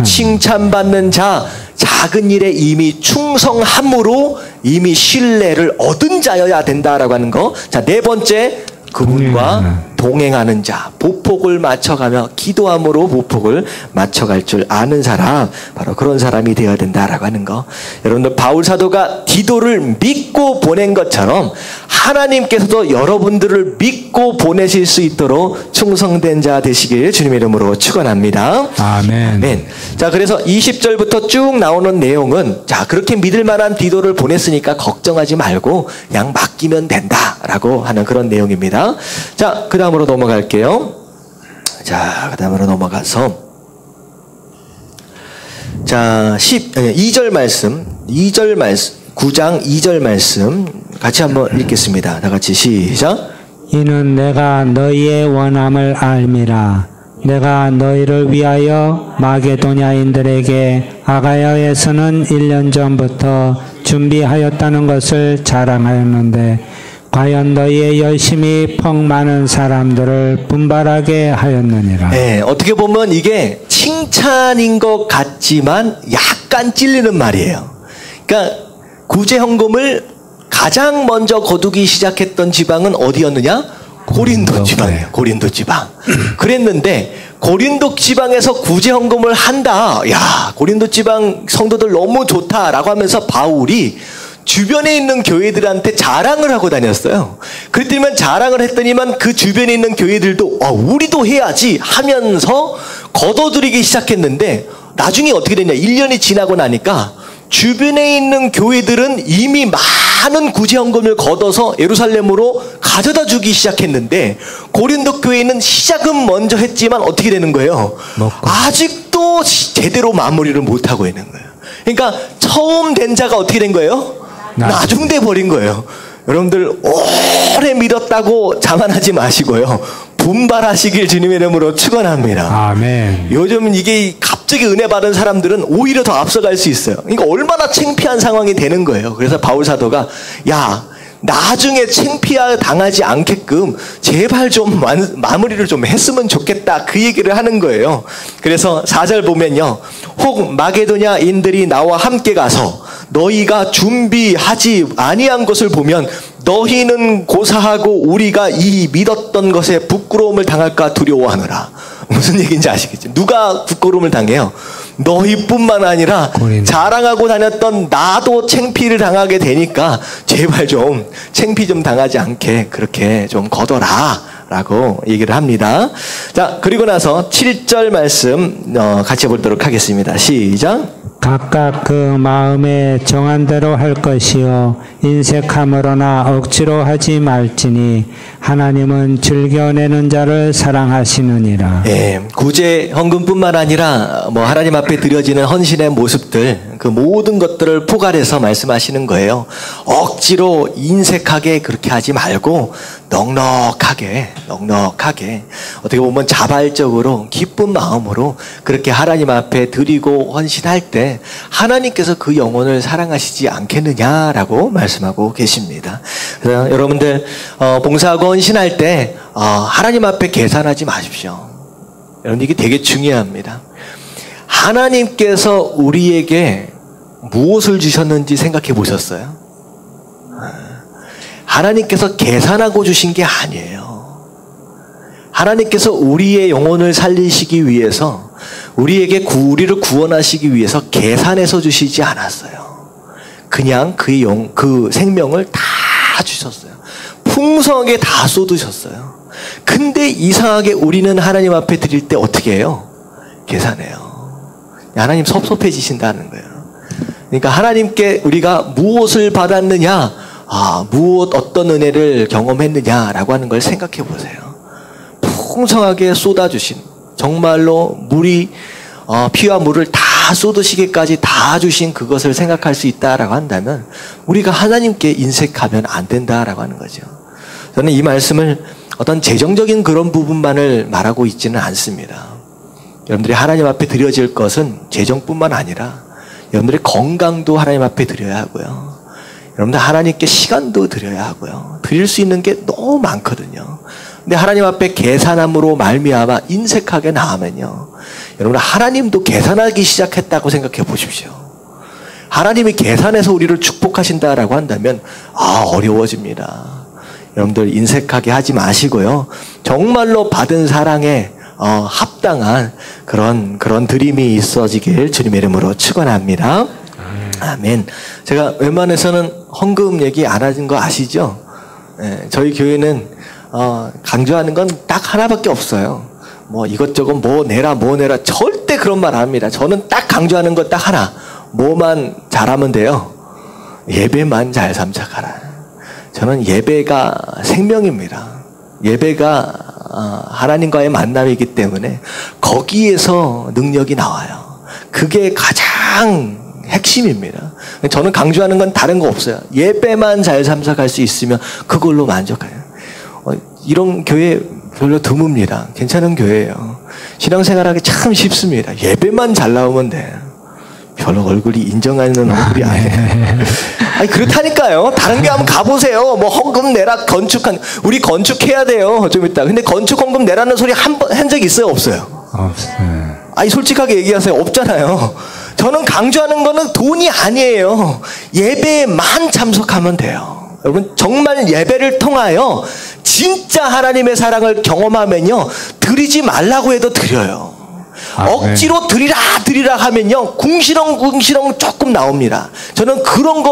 칭찬받는 자. 작은 일에 이미 충성함으로 이미 신뢰를 얻은 자여야 된다라고 하는 거. 자, 4번째, 그분과 동행하는 자, 보폭을 맞춰가며 기도함으로 보폭을 맞춰갈 줄 아는 사람, 바로 그런 사람이 되어야 된다라고 하는 거. 여러분들, 바울 사도가 디도를 믿고 보낸 것처럼 하나님께서도 여러분들을 믿고 보내실 수 있도록 충성된 자 되시길 주님의 이름으로 축원합니다. 아멘. 자, 그래서 20절부터 쭉 나오는 내용은, 자, 그렇게 믿을 만한 디도를 보냈으니까 걱정하지 말고 그냥 맡기면 된다라고 하는 그런 내용입니다. 자, 그 다음으로 넘어갈게요. 자, 그 다음으로 넘어가서, 자, 2절 말씀, 9장 2절 말씀 같이 한번 읽겠습니다. 다 같이 시작. 이는 내가 너희의 원함을 알미라. 내가 너희를 위하여 마게도냐인들에게 아가야에서는 1년 전부터 준비하였다는 것을 자랑하였는데, 과연 너희의 열심이 퍽 많은 사람들을 분발하게 하였느니라. 네, 어떻게 보면 이게 칭찬인 것 같지만 약간 찔리는 말이에요. 그러니까 구제헌금을 가장 먼저 거두기 시작했던 지방은 어디였느냐? 고린도 지방이에요. 고린도 지방. 그랬는데 고린도 지방에서 구제헌금을 한다. 야, 고린도 지방 성도들 너무 좋다라고 하면서 바울이 주변에 있는 교회들한테 자랑을 하고 다녔어요. 그랬더니만 자랑을 했더니만 그 주변에 있는 교회들도 우리도 해야지 하면서 걷어들이기 시작했는데, 나중에 어떻게 됐냐? 1년이 지나고 나니까 주변에 있는 교회들은 이미 많은 구제헌금을 걷어서 예루살렘으로 가져다 주기 시작했는데, 고린도 교회는 시작은 먼저 했지만 어떻게 되는 거예요? 아직도 제대로 마무리를 못하고 있는 거예요. 그러니까 처음 된 자가 어떻게 된 거예요? 나중돼 버린 거예요. 여러분들, 오래 믿었다고 자만하지 마시고요, 분발하시길 주님의 이름으로 축원합니다. 아멘. 요즘 이게 갑자기 은혜 받은 사람들은 오히려 더 앞서갈 수 있어요. 그러니까 얼마나 창피한 상황이 되는 거예요. 그래서 바울 사도가 야, 나중에 창피하 당하지 않게끔 제발 좀 마무리를 좀 했으면 좋겠다, 그 얘기를 하는 거예요. 그래서 4절 보면요, 혹 마게도냐인들이 나와 함께 가서 너희가 준비하지 아니한 것을 보면 너희는 고사하고 우리가 이 믿었던 것에 부끄러움을 당할까 두려워하노라. 무슨 얘기인지 아시겠죠? 누가 부끄러움을 당해요? 너희뿐만 아니라 자랑하고 다녔던 나도 창피를 당하게 되니까 제발 좀 창피 좀 당하지 않게 그렇게 좀 거둬라 라고 얘기를 합니다. 자, 그리고 나서 7절 말씀 같이 보도록 하겠습니다. 시작. 각각 그 마음에 정한 대로 할 것이요 인색함으로나 억지로 하지 말지니 하나님은 즐겨내는 자를 사랑하시느니라. 예, 구제 헌금뿐만 아니라 뭐 하나님 앞에 드려지는 헌신의 모습들, 그 모든 것들을 포괄해서 말씀하시는 거예요. 억지로 인색하게 그렇게 하지 말고 넉넉하게 어떻게 보면 자발적으로 기쁜 마음으로 그렇게 하나님 앞에 드리고 헌신할 때 하나님께서 그 영혼을 사랑하시지 않겠느냐라고 말씀하고 계십니다. 그래서 여러분들 봉사하고 헌신할 때 하나님 앞에 계산하지 마십시오. 여러분, 이게 되게 중요합니다. 하나님께서 우리에게 무엇을 주셨는지 생각해 보셨어요? 하나님께서 계산하고 주신 게 아니에요. 하나님께서 우리의 영혼을 살리시기 위해서, 우리에게 우리를 구원하시기 위해서 계산해서 주시지 않았어요. 그냥 그 생명을 다 주셨어요. 풍성하게 다 쏟으셨어요. 근데 이상하게 우리는 하나님 앞에 드릴 때 어떻게 해요? 계산해요. 하나님 섭섭해지신다는 거예요. 그러니까 하나님께 우리가 무엇을 받았느냐, 무엇 어떤 은혜를 경험했느냐라고 하는 걸 생각해 보세요. 풍성하게 쏟아주신, 정말로 물이 피와 물을 다 쏟으시기까지 다 주신 그것을 생각할 수 있다라고 한다면 우리가 하나님께 인색하면 안 된다라고 하는 거죠. 저는 이 말씀을 어떤 재정적인 그런 부분만을 말하고 있지는 않습니다. 여러분들이 하나님 앞에 드려질 것은 재정뿐만 아니라 여러분들의 건강도 하나님 앞에 드려야 하고요. 여러분들 하나님께 시간도 드려야 하고요. 드릴 수 있는 게 너무 많거든요. 근데 하나님 앞에 계산함으로 말미암아 인색하게 나오면요, 여러분 하나님도 계산하기 시작했다고 생각해 보십시오. 하나님이 계산해서 우리를 축복하신다라고 한다면 어려워집니다. 여러분들 인색하게 하지 마시고요, 정말로 받은 사랑에 합당한 그런 드림이 있어지길 주님의 이름으로 축원합니다. 아멘. 제가 웬만해서는 헌금 얘기 안 하는 거 아시죠? 저희 교회는 강조하는 건 딱 하나밖에 없어요. 뭐 이것저것 뭐 내라 절대 그런 말 안 합니다. 저는 딱 강조하는 건 딱 하나. 뭐만 잘하면 돼요? 예배만 잘 삼착하라. 저는 예배가 생명입니다. 예배가 하나님과의 만남이기 때문에 거기에서 능력이 나와요. 그게 가장 핵심입니다. 저는 강조하는 건 다른 거 없어요. 예배만 잘 참석할 수 있으면 그걸로 만족해요. 이런 교회 별로 드뭅니다. 괜찮은 교회예요. 신앙생활하기 참 쉽습니다. 예배만 잘 나오면 돼. 별로 얼굴이 인정하는 얼굴이 아니에요. 아니 그렇다니까요. 다른 게 한번 가보세요. 뭐 헌금 내라, 우리 건축해야 돼요. 좀 이따. 근데 건축 헌금 내라는 소리 한 적 있어요, 없어요? 없어요. 아니 솔직하게 얘기하세요. 없잖아요. 저는 강조하는 거는 돈이 아니에요. 예배만 참석하면 돼요. 여러분 정말 예배를 통하여 진짜 하나님의 사랑을 경험하면요, 드리지 말라고 해도 드려요. 억지로 드리라 하면요, 궁시렁 조금 나옵니다. 저는 그런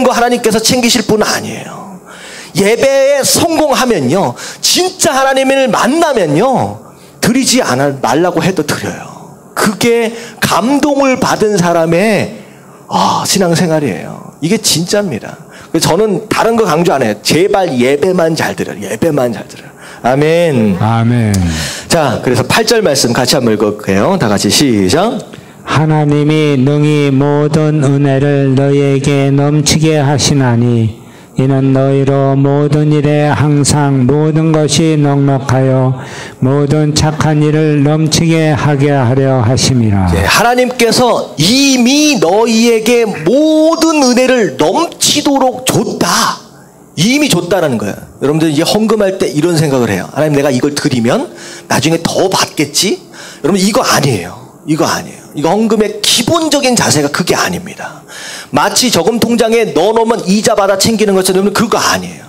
거 하나님께서 챙기실 분은 아니에요. 예배에 성공하면요, 진짜 하나님을 만나면요, 드리지 말라고 해도 드려요. 그게 감동을 받은 사람의 신앙생활이에요. 이게 진짜입니다. 저는 다른 거 강조 안 해요. 제발 예배만 잘 드려요. 예배만 잘 드려요. 아멘. 아멘. 자, 그래서 8절 말씀 같이 한번 읽을게요. 다 같이 시작. 하나님이 능히 모든 은혜를 너희에게 넘치게 하시나니 이는 너희로 모든 일에 항상 모든 것이 넉넉하여 모든 착한 일을 넘치게 하게 하려 하심이라. 네, 하나님께서 이미 너희에게 모든 은혜를 넘치도록 줬다. 이미 줬다라는 거예요. 여러분들 이제 헌금할 때 이런 생각을 해요. 하나님, 내가 이걸 드리면 나중에 더 받겠지? 여러분, 이거 아니에요. 이거 아니에요. 이거 헌금의 기본적인 자세가 그게 아닙니다. 마치 저금 통장에 넣어놓으면 이자 받아 챙기는 것처럼 그거 아니에요.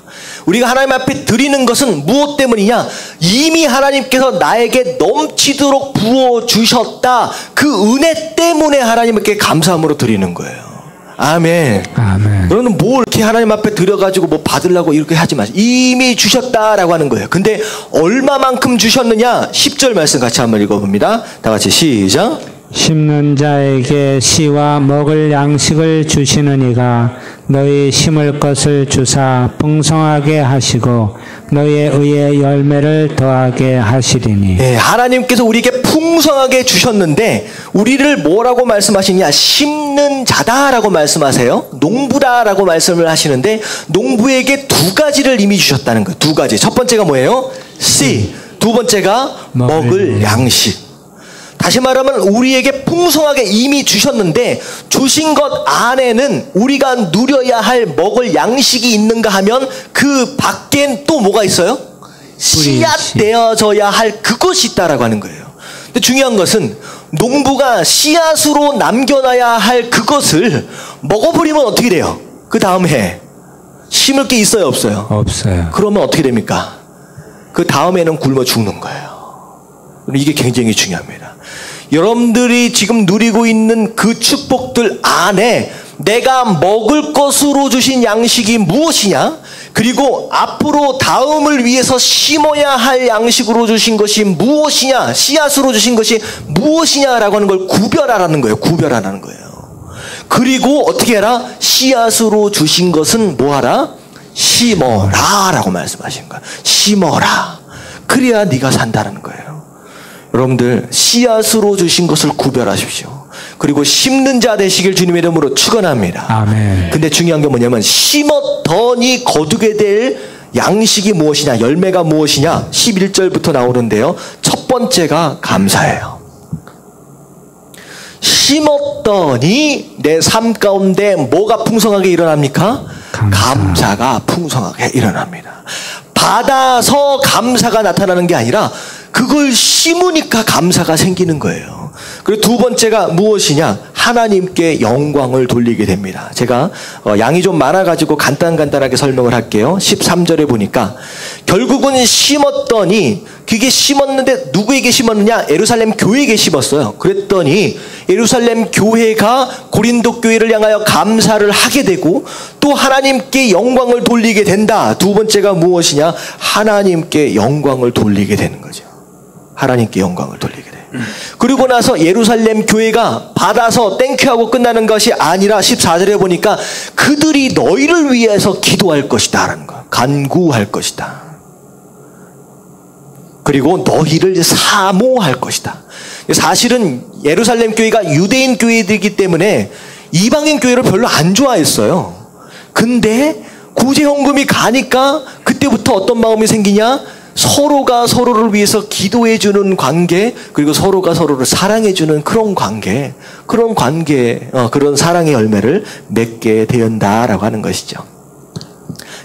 우리가 하나님 앞에 드리는 것은 무엇 때문이냐? 이미 하나님께서 나에게 넘치도록 부어주셨다. 그 은혜 때문에 하나님께 감사함으로 드리는 거예요. 아멘. 아멘. 너는 뭐 이렇게 하나님 앞에 드려가지고 뭐 받으려고 이렇게 하지 마세요. 이미 주셨다라고 하는 거예요. 근데 얼마만큼 주셨느냐? 10절 말씀 같이 한번 읽어봅니다. 다 같이 시작. 심는 자에게 씨와 먹을 양식을 주시는 이가 너희 심을 것을 주사 풍성하게 하시고 너희의 의의 열매를 더하게 하시리니. 네, 하나님께서 우리에게 풍성하게 주셨는데 우리를 뭐라고 말씀하시냐? 심는 자다라고 말씀하세요. 농부다라고 말씀을 하시는데 농부에게 두 가지를 이미 주셨다는 거예요. 두 가지. 첫 번째가 뭐예요? 씨. 두 번째가 먹을 양식. 다시 말하면 우리에게 풍성하게 이미 주셨는데 주신 것 안에는 우리가 누려야 할 먹을 양식이 있는가 하면 그 밖엔 또 뭐가 있어요? 씨앗 되어져야 할 그것이 있다라고 하는 거예요. 근데 중요한 것은 농부가 씨앗으로 남겨놔야 할 그것을 먹어버리면 어떻게 돼요? 그 다음 해 심을 게 있어요, 없어요? 없어요. 그러면 어떻게 됩니까? 그 다음에는 굶어 죽는 거예요. 이게 굉장히 중요합니다. 여러분들이 지금 누리고 있는 그 축복들 안에 내가 먹을 것으로 주신 양식이 무엇이냐? 그리고 앞으로 다음을 위해서 심어야 할 양식으로 주신 것이 무엇이냐? 씨앗으로 주신 것이 무엇이냐라고 하는 걸 구별하라는 거예요. 구별하라는 거예요. 그리고 어떻게 해라? 씨앗으로 주신 것은 뭐하라? 심어라 라고 말씀하신 거예요. 심어라. 그래야 네가 산다는 거예요. 여러분들 씨앗으로 주신 것을 구별하십시오. 그리고 심는 자 되시길 주님의 이름으로 축원합니다. 아멘. 근데 중요한 게 뭐냐면 심었더니 거두게 될 양식이 무엇이냐, 열매가 무엇이냐 11절부터 나오는데요. 첫 번째가 감사예요. 심었더니 내 삶 가운데 뭐가 풍성하게 일어납니까? 감사가 풍성하게 일어납니다. 받아서 감사가 나타나는 게 아니라 그걸 심으니까 감사가 생기는 거예요. 그리고 두 번째가 무엇이냐? 하나님께 영광을 돌리게 됩니다. 제가 양이 좀 많아가지고 간단하게 설명을 할게요. 13절에 보니까 결국은 심었더니 그게 심었는데 누구에게 심었느냐? 예루살렘 교회에게 심었어요. 그랬더니 예루살렘 교회가 고린도 교회를 향하여 감사를 하게 되고 또 하나님께 영광을 돌리게 된다. 두 번째가 무엇이냐? 하나님께 영광을 돌리게 되는 거죠. 하나님께 영광을 돌리게 돼요. 그리고 나서 예루살렘 교회가 받아서 땡큐하고 끝나는 것이 아니라 14절에 보니까 그들이 너희를 위해서 기도할 것이다 라는 거예요. 간구할 것이다. 그리고 너희를 사모할 것이다. 사실은 예루살렘 교회가 유대인 교회이기 때문에 이방인 교회를 별로 안 좋아했어요. 근데 구제헌금이 가니까 그때부터 어떤 마음이 생기냐? 서로가 서로를 위해서 기도해주는 관계, 그리고 서로가 서로를 사랑해주는 그런 관계, 그런 사랑의 열매를 맺게 되었다라고 하는 것이죠.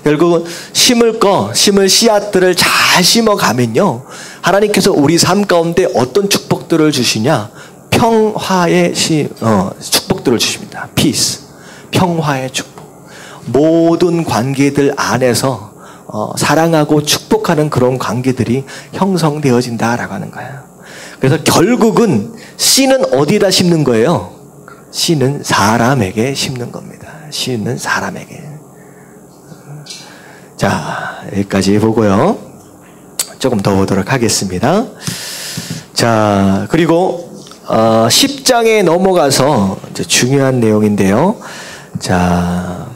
결국은 심을 씨앗들을 잘 심어가면요, 하나님께서 우리 삶 가운데 어떤 축복들을 주시냐? 평화의 축복들을 주십니다. 피스, 평화의 축복. 모든 관계들 안에서 사랑하고 축복하는 그런 관계들이 형성되어진다라고 하는 거예요. 그래서 결국은 씨는 어디다 심는 거예요? 씨는 사람에게 심는 겁니다. 씨는 사람에게. 자, 여기까지 보고요. 조금 더 보도록 하겠습니다. 자, 그리고 10장에 넘어가서 이제 중요한 내용인데요. 자,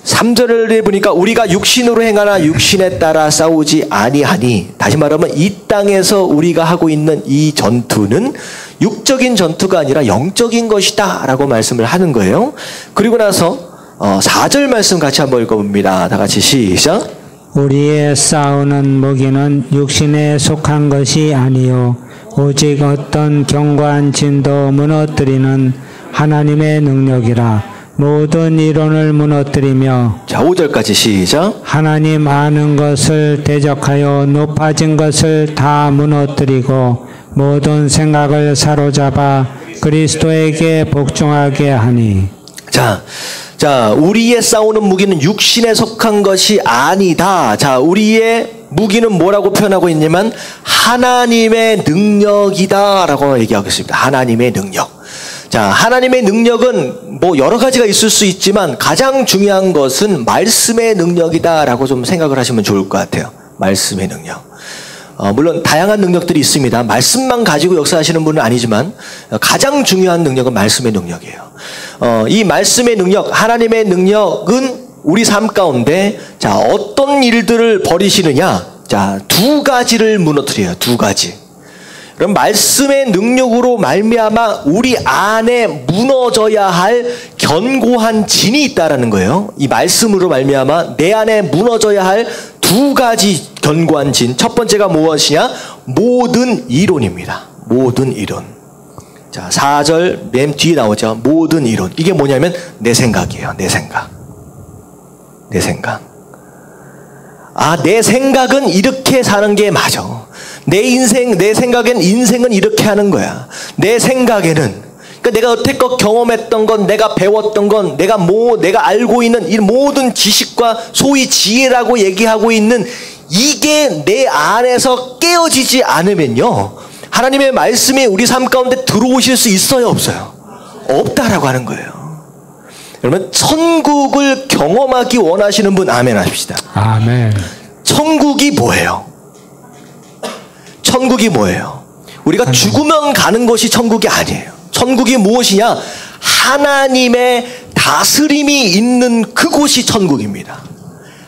3절을 보니까 우리가 육신으로 행하나 육신에 따라 싸우지 아니하니, 다시 말하면 이 땅에서 우리가 하고 있는 이 전투는 육적인 전투가 아니라 영적인 것이다 라고 말씀을 하는 거예요. 그리고 나서 4절 말씀 같이 한번 읽어봅니다. 다 같이 시작. 우리의 싸우는 무기는 육신에 속한 것이 아니요 오직 어떤 견고한 진도 무너뜨리는 하나님의 능력이라. 모든 이론을 무너뜨리며 자, 5절까지 시작. 하나님 아는 것을 대적하여 높아진 것을 다 무너뜨리고 모든 생각을 사로잡아 그리스도에게 복종하게 하니. 자, 우리의 싸우는 무기는 육신에 속한 것이 아니다. 자, 우리의 무기는 뭐라고 표현하고 있냐면 하나님의 능력이다라고 얘기하고 있습니다. 하나님의 능력. 자, 하나님의 능력은 뭐 여러 가지가 있을 수 있지만 가장 중요한 것은 말씀의 능력이다라고 좀 생각을 하시면 좋을 것 같아요. 말씀의 능력. 물론 다양한 능력들이 있습니다. 말씀만 가지고 역사하시는 분은 아니지만 가장 중요한 능력은 말씀의 능력이에요. 이 말씀의 능력, 하나님의 능력은 우리 삶 가운데 자, 어떤 일들을 벌이시느냐? 자, 두 가지를 무너뜨려요. 두 가지. 그럼 말씀의 능력으로 말미암아 우리 안에 무너져야 할 견고한 진이 있다라는 거예요. 이 말씀으로 말미암아 내 안에 무너져야 할 두 가지 견고한 진. 첫 번째가 무엇이냐? 모든 이론입니다. 모든 이론. 자, 4절 맨 뒤에 나오죠. 모든 이론. 이게 뭐냐면 내 생각이에요. 내 생각. 내 생각. 아, 내 생각은 이렇게 사는 게 맞아. 내 생각엔 인생은 이렇게 하는 거야. 내 생각에는. 그러니까 내가 여태껏 경험했던 건, 내가 배웠던 건, 내가 알고 있는 이 모든 지식과 소위 지혜라고 얘기하고 있는 이게 내 안에서 깨어지지 않으면요. 하나님의 말씀이 우리 삶 가운데 들어오실 수 있어요, 없어요? 없다라고 하는 거예요. 여러분, 천국을 경험하기 원하시는 분 아멘 하십시다. 아멘. 천국이 뭐예요? 천국이 뭐예요? 우리가 죽으면 가는 것이 천국이 아니에요. 천국이 무엇이냐? 하나님의 다스림이 있는 그곳이 천국입니다.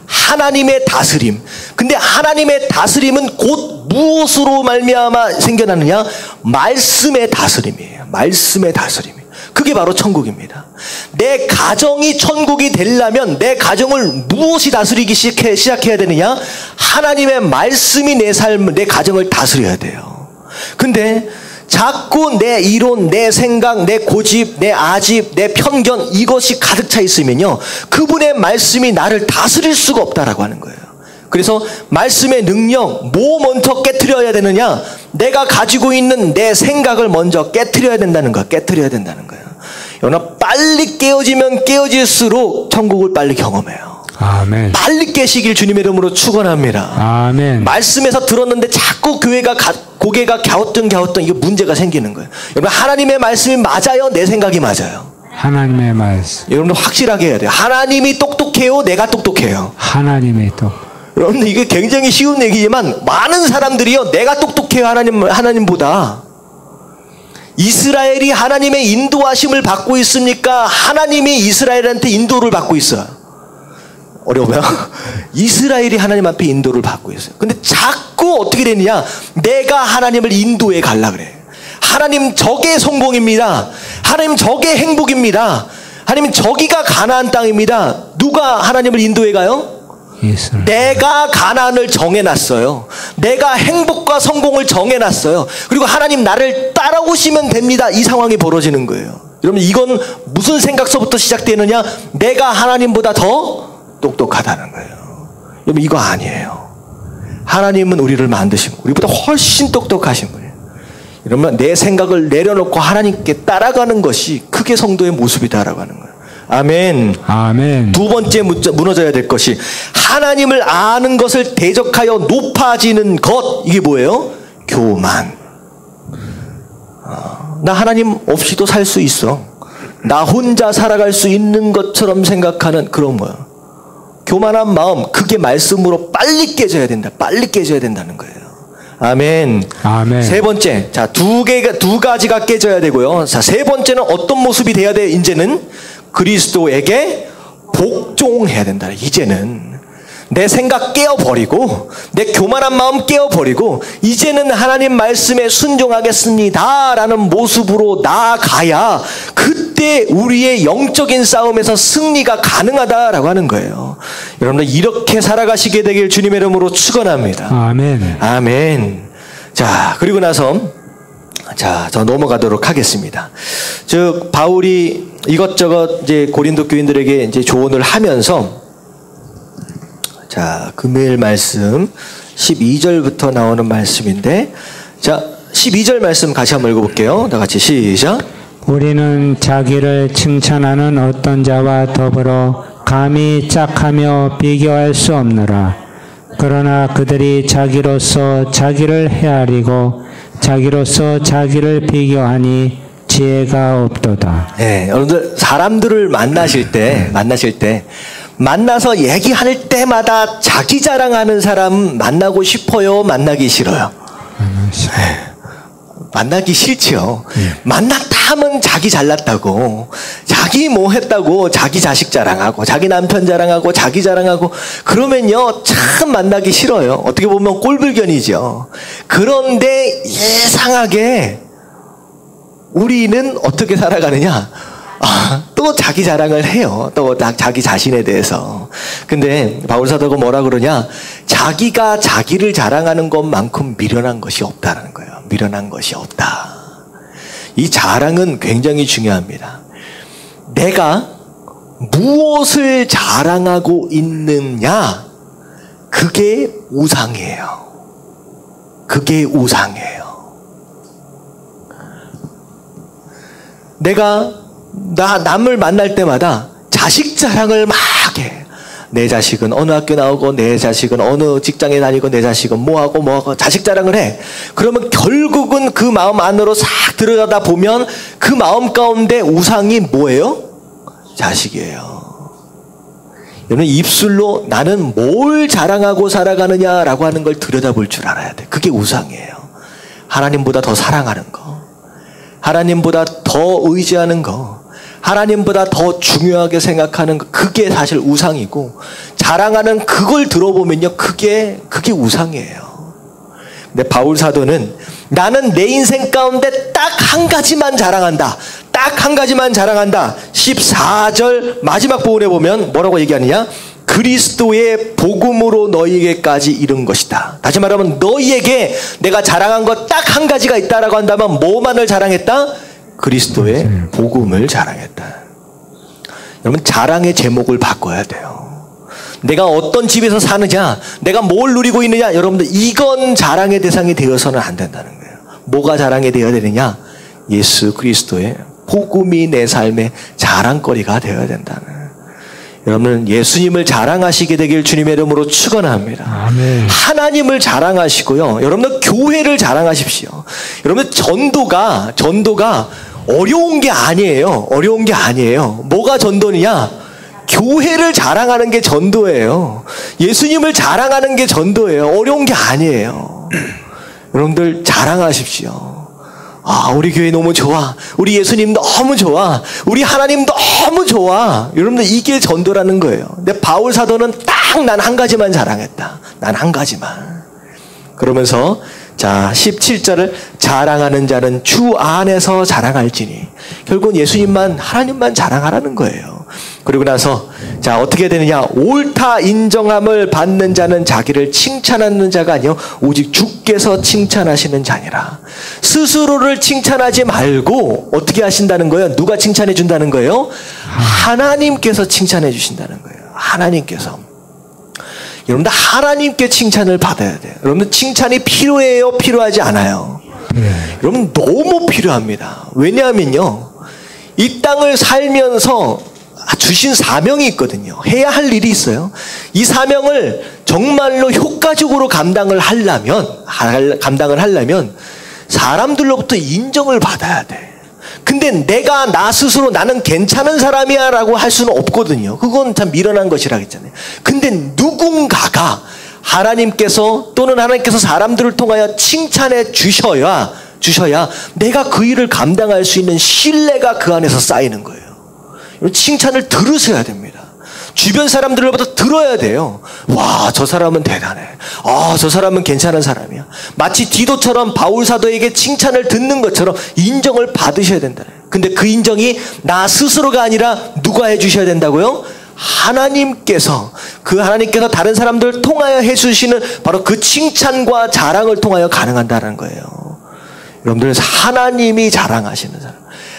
하나님의 다스림. 근데 하나님의 다스림은 곧 무엇으로 말미암아 생겨나느냐? 말씀의 다스림이에요. 말씀의 다스림. 그게 바로 천국입니다. 내 가정이 천국이 되려면 내 가정을 무엇이 다스리기 시작해야 되느냐? 하나님의 말씀이 내 삶, 내 가정을 다스려야 돼요. 근데 자꾸 내 이론, 내 생각, 내 고집, 내 아집, 내 편견 이것이 가득 차 있으면요. 그분의 말씀이 나를 다스릴 수가 없다라고 하는 거예요. 그래서 말씀의 능력, 뭐 먼저 깨트려야 되느냐? 내가 가지고 있는 내 생각을 먼저 깨트려야 된다는 거야. 깨트려야 된다는 거예요. 여러분, 빨리 깨어지면 깨어질수록 천국을 빨리 경험해요. 아멘. 빨리 깨시길 주님의 이름으로 축원합니다. 아멘. 말씀에서 들었는데 자꾸 고개가 갸우뚱 이게 문제가 생기는 거예요. 여러분, 하나님의 말씀이 맞아요? 내 생각이 맞아요? 하나님의 말씀. 여러분 확실하게 해야 돼요. 하나님이 똑똑해요? 내가 똑똑해요? 하나님의 똑. 여러분, 이게 굉장히 쉬운 얘기지만 많은 사람들이요, 내가 똑똑해요, 하나님보다. 이스라엘이 하나님의 인도하심을 받고 있습니까? 하나님이 이스라엘한테 인도를 받고 있어요. 어려워요? 이스라엘이 하나님 앞에 인도를 받고 있어요. 근데 자꾸 어떻게 되느냐? 내가 하나님을 인도해 갈라 그래. 하나님 저게 성공입니다. 하나님 저게 행복입니다. 하나님 저기가 가나안 땅입니다. 누가 하나님을 인도해 가요? 이스라엘. 내가 가나안을 정해놨어요. 내가 행복과 성공을 정해놨어요. 그리고 하나님 나를 따라오시면 됩니다. 이 상황이 벌어지는 거예요. 여러분, 이건 무슨 생각서부터 시작되느냐? 내가 하나님보다 더 똑똑하다는 거예요. 여러분, 이거 아니에요. 하나님은 우리를 만드시고 우리보다 훨씬 똑똑하신 분이에요. 여러분, 내 생각을 내려놓고 하나님께 따라가는 것이 그게 성도의 모습이다라고 하는 거예요. 아멘. 아멘. 두 번째 무너져야 될 것이 하나님을 아는 것을 대적하여 높아지는 것. 이게 뭐예요? 교만. 나 하나님 없이도 살 수 있어. 나 혼자 살아갈 수 있는 것처럼 생각하는 그런 거야. 교만한 마음, 그게 말씀으로 빨리 깨져야 된다. 빨리 깨져야 된다는 거예요. 아멘. 아멘. 세 번째, 자, 두 가지가 깨져야 되고요. 자, 세 번째는 어떤 모습이 돼야 돼? 이제는 그리스도에게 복종해야 된다. 이제는 내 생각 깨어버리고 내 교만한 마음 깨어버리고 이제는 하나님 말씀에 순종하겠습니다 라는 모습으로 나아가야 그때 그때 우리의 영적인 싸움에서 승리가 가능하다라고 하는 거예요. 여러분들 이렇게 살아가시게 되길 주님의 이름으로 축원합니다. 아멘. 아멘. 자, 그리고 나서 저 넘어가도록 하겠습니다. 즉 바울이 이것저것 이제 고린도 교인들에게 이제 조언을 하면서 자, 금요일 말씀 12절부터 나오는 말씀인데 자, 12절 말씀 같이 한번 읽어볼게요. 다 같이 시작. 우리는 자기를 칭찬하는 어떤 자와 더불어 감히 짝하며 비교할 수 없느라. 그러나 그들이 자기로서 자기를 헤아리고 자기로서 자기를 비교하니 지혜가 없도다. 네, 여러분들 사람들을 만나실 때 만나서 얘기할 때마다 자기 자랑하는 사람 만나고 싶어요? 만나기 싫어요? 만나기 싫지요. 만났다 하면 자기 잘났다고, 자기 뭐 했다고, 자기 자식 자랑하고, 자기 남편 자랑하고, 자기 자랑하고, 그러면요, 참 만나기 싫어요. 어떻게 보면 꼴불견이죠. 그런데 예상하게 우리는 어떻게 살아가느냐? 또 자기 자랑을 해요. 또 자기 자신에 대해서. 근데 바울 사도가 뭐라 그러냐? 자기가 자기를 자랑하는 것만큼 미련한 것이 없다는 거예요. 미련한 것이 없다. 이 자랑은 굉장히 중요합니다. 내가 무엇을 자랑하고 있느냐? 그게 우상이에요. 그게 우상이에요. 내가 남을 만날 때마다 자식 자랑을 막 해. 내 자식은 어느 학교 나오고, 내 자식은 어느 직장에 다니고, 내 자식은 뭐하고 자식 자랑을 해. 그러면 결국은 그 마음 안으로 싹 들어가다 보면 그 마음 가운데 우상이 뭐예요? 자식이에요. 여러분 입술로 나는 뭘 자랑하고 살아가느냐라고 하는 걸 들여다볼 줄 알아야 돼. 그게 우상이에요. 하나님보다 더 사랑하는 거, 하나님보다 더 의지하는 거, 하나님보다 더 중요하게 생각하는 거, 그게 사실 우상이고, 자랑하는 그걸 들어보면요, 그게 우상이에요. 근데 바울 사도는 나는 내 인생 가운데 딱 한 가지만 자랑한다. 딱 한 가지만 자랑한다. 14절 마지막 부분에 보면 뭐라고 얘기하느냐? 그리스도의 복음으로 너희에게까지 이른 것이다. 다시 말하면 너희에게 내가 자랑한 것 딱 한 가지가 있다라고 한다면 뭐만을 자랑했다? 그리스도의 복음을 자랑했다. 여러분 자랑의 제목을 바꿔야 돼요. 내가 어떤 집에서 사느냐, 내가 뭘 누리고 있느냐, 여러분들 이건 자랑의 대상이 되어서는 안 된다는 거예요. 뭐가 자랑이 되어야 되느냐? 예수 그리스도의 복음이 내 삶의 자랑거리가 되어야 된다는. 여러분 예수님을 자랑하시게 되길 주님의 이름으로 축원합니다. 아멘. 하나님을 자랑하시고요. 여러분들 교회를 자랑하십시오. 여러분 전도가 어려운 게 아니에요. 어려운 게 아니에요. 뭐가 전도느냐? 교회를 자랑하는 게 전도예요. 예수님을 자랑하는 게 전도예요. 어려운 게 아니에요. 여러분들 자랑하십시오. 우리 교회 너무 좋아. 우리 예수님 너무 좋아. 우리 하나님 너무 좋아. 여러분들 이게 전도라는 거예요. 근데 바울 사도는 딱 난 한 가지만 자랑했다. 난 한 가지만. 그러면서 자 17절을 자랑하는 자는 주 안에서 자랑할지니, 결국은 예수님만 하나님만 자랑하라는 거예요. 그리고 나서 자 어떻게 되느냐? 옳다 인정함을 받는 자는 자기를 칭찬하는 자가 아니요 오직 주께서 칭찬하시는 자니라. 스스로를 칭찬하지 말고 어떻게 하신다는 거예요? 누가 칭찬해 준다는 거예요? 하나님께서 칭찬해 주신다는 거예요. 하나님께서. 여러분들 하나님께 칭찬을 받아야 돼요. 여러분들 칭찬이 필요해요? 필요하지 않아요? 여러분 너무 필요합니다. 왜냐하면요 이 땅을 살면서 주신 사명이 있거든요. 해야 할 일이 있어요. 이 사명을 정말로 효과적으로 감당을 하려면 사람들로부터 인정을 받아야 돼. 근데 내가 나 스스로 나는 괜찮은 사람이야 라고 할 수는 없거든요. 그건 참 미련한 것이라 했잖아요. 근데 누군가가 하나님께서 또는 하나님께서 사람들을 통하여 칭찬해 주셔야 내가 그 일을 감당할 수 있는 신뢰가 그 안에서 쌓이는 거예요. 칭찬을 들으셔야 됩니다. 주변 사람들로부터 들어야 돼요. 와, 저 사람은 대단해. 저 사람은 괜찮은 사람이야. 마치 디도처럼 바울 사도에게 칭찬을 듣는 것처럼 인정을 받으셔야 된다. 근데 그 인정이 나 스스로가 아니라 누가 해주셔야 된다고요? 하나님께서, 그 하나님께서 다른 사람들을 통하여 해주시는 바로 그 칭찬과 자랑을 통하여 가능한다는 거예요. 여러분들, 하나님이 자랑하시는 사람,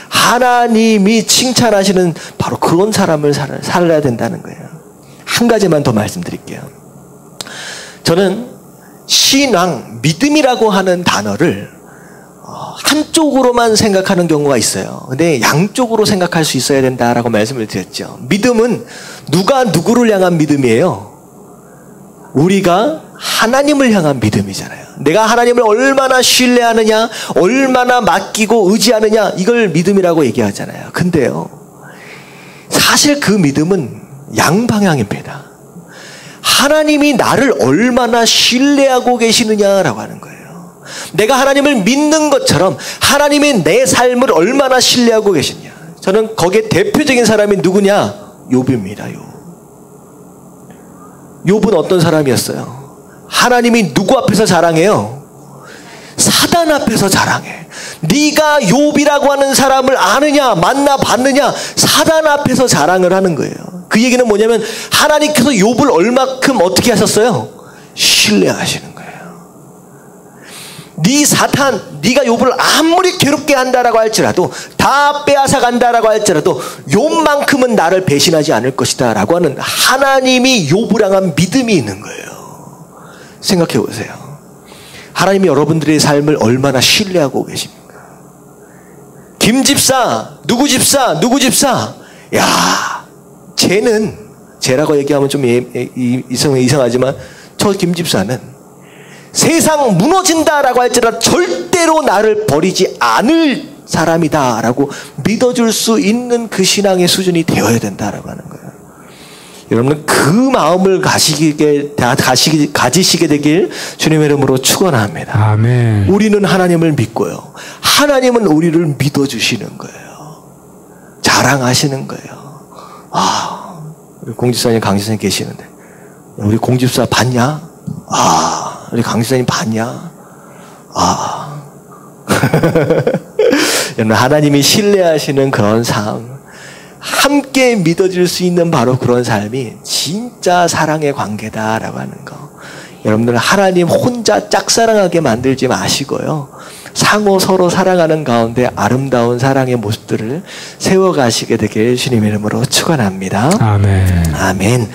하나님이 칭찬하시는 바로 그런 사람을 살아야 된다는 거예요. 한 가지만 더 말씀드릴게요. 저는 신앙, 믿음이라고 하는 단어를 한쪽으로만 생각하는 경우가 있어요. 근데 양쪽으로 생각할 수 있어야 된다라고 말씀을 드렸죠. 믿음은 누가 누구를 향한 믿음이에요? 우리가 하나님을 향한 믿음이잖아요. 내가 하나님을 얼마나 신뢰하느냐, 얼마나 맡기고 의지하느냐, 이걸 믿음이라고 얘기하잖아요. 근데요, 사실 그 믿음은 양방향입니다. 하나님이 나를 얼마나 신뢰하고 계시느냐라고 하는 거예요. 내가 하나님을 믿는 것처럼 하나님이 내 삶을 얼마나 신뢰하고 계시냐. 저는 거기에 대표적인 사람이 누구냐? 욥입니다. 욥은 어떤 사람이었어요? 하나님이 누구 앞에서 자랑해요? 사단 앞에서 자랑해. 네가 욥이라고 하는 사람을 아느냐, 만나봤느냐, 사단 앞에서 자랑을 하는 거예요. 그 얘기는 뭐냐면 하나님께서 욥을 얼마큼 어떻게 하셨어요? 신뢰하시는 거예요. 네 사탄, 네가 욥을 아무리 괴롭게 한다라고 할지라도, 다 빼앗아 간다라고 할지라도 욥만큼은 나를 배신하지 않을 것이다 라고 하는 하나님이 욥을 향한 믿음이 있는 거예요. 생각해 보세요. 하나님이 여러분들의 삶을 얼마나 신뢰하고 계십니까? 김 집사, 누구 집사, 누구 집사, 야, 쟤라고 얘기하면 좀 이상하지만 저 김 집사는 세상 무너진다라고 할지라도 절대로 나를 버리지 않을 사람이다라고 믿어줄 수 있는 그 신앙의 수준이 되어야 된다라고 하는 거예요. 여러분, 그 마음을 가지시게 되길 주님의 이름으로 축원합니다. 아멘. 우리는 하나님을 믿고요, 하나님은 우리를 믿어주시는 거예요. 자랑하시는 거예요. 아, 우리 공집사님, 강집사님 계시는데 우리 공집사 봤냐? 아, 우리 강집사님 봤냐? 아. 여러분, 하나님이 신뢰하시는 그런 삶, 함께 믿어줄 수 있는 바로 그런 삶이 진짜 사랑의 관계다라고 하는 거. 여러분들, 하나님 혼자 짝사랑하게 만들지 마시고요, 상호 서로 사랑하는 가운데 아름다운 사랑의 모습들을 세워가시게 되길 주님의 이름으로 축원합니다. 아멘. 아멘.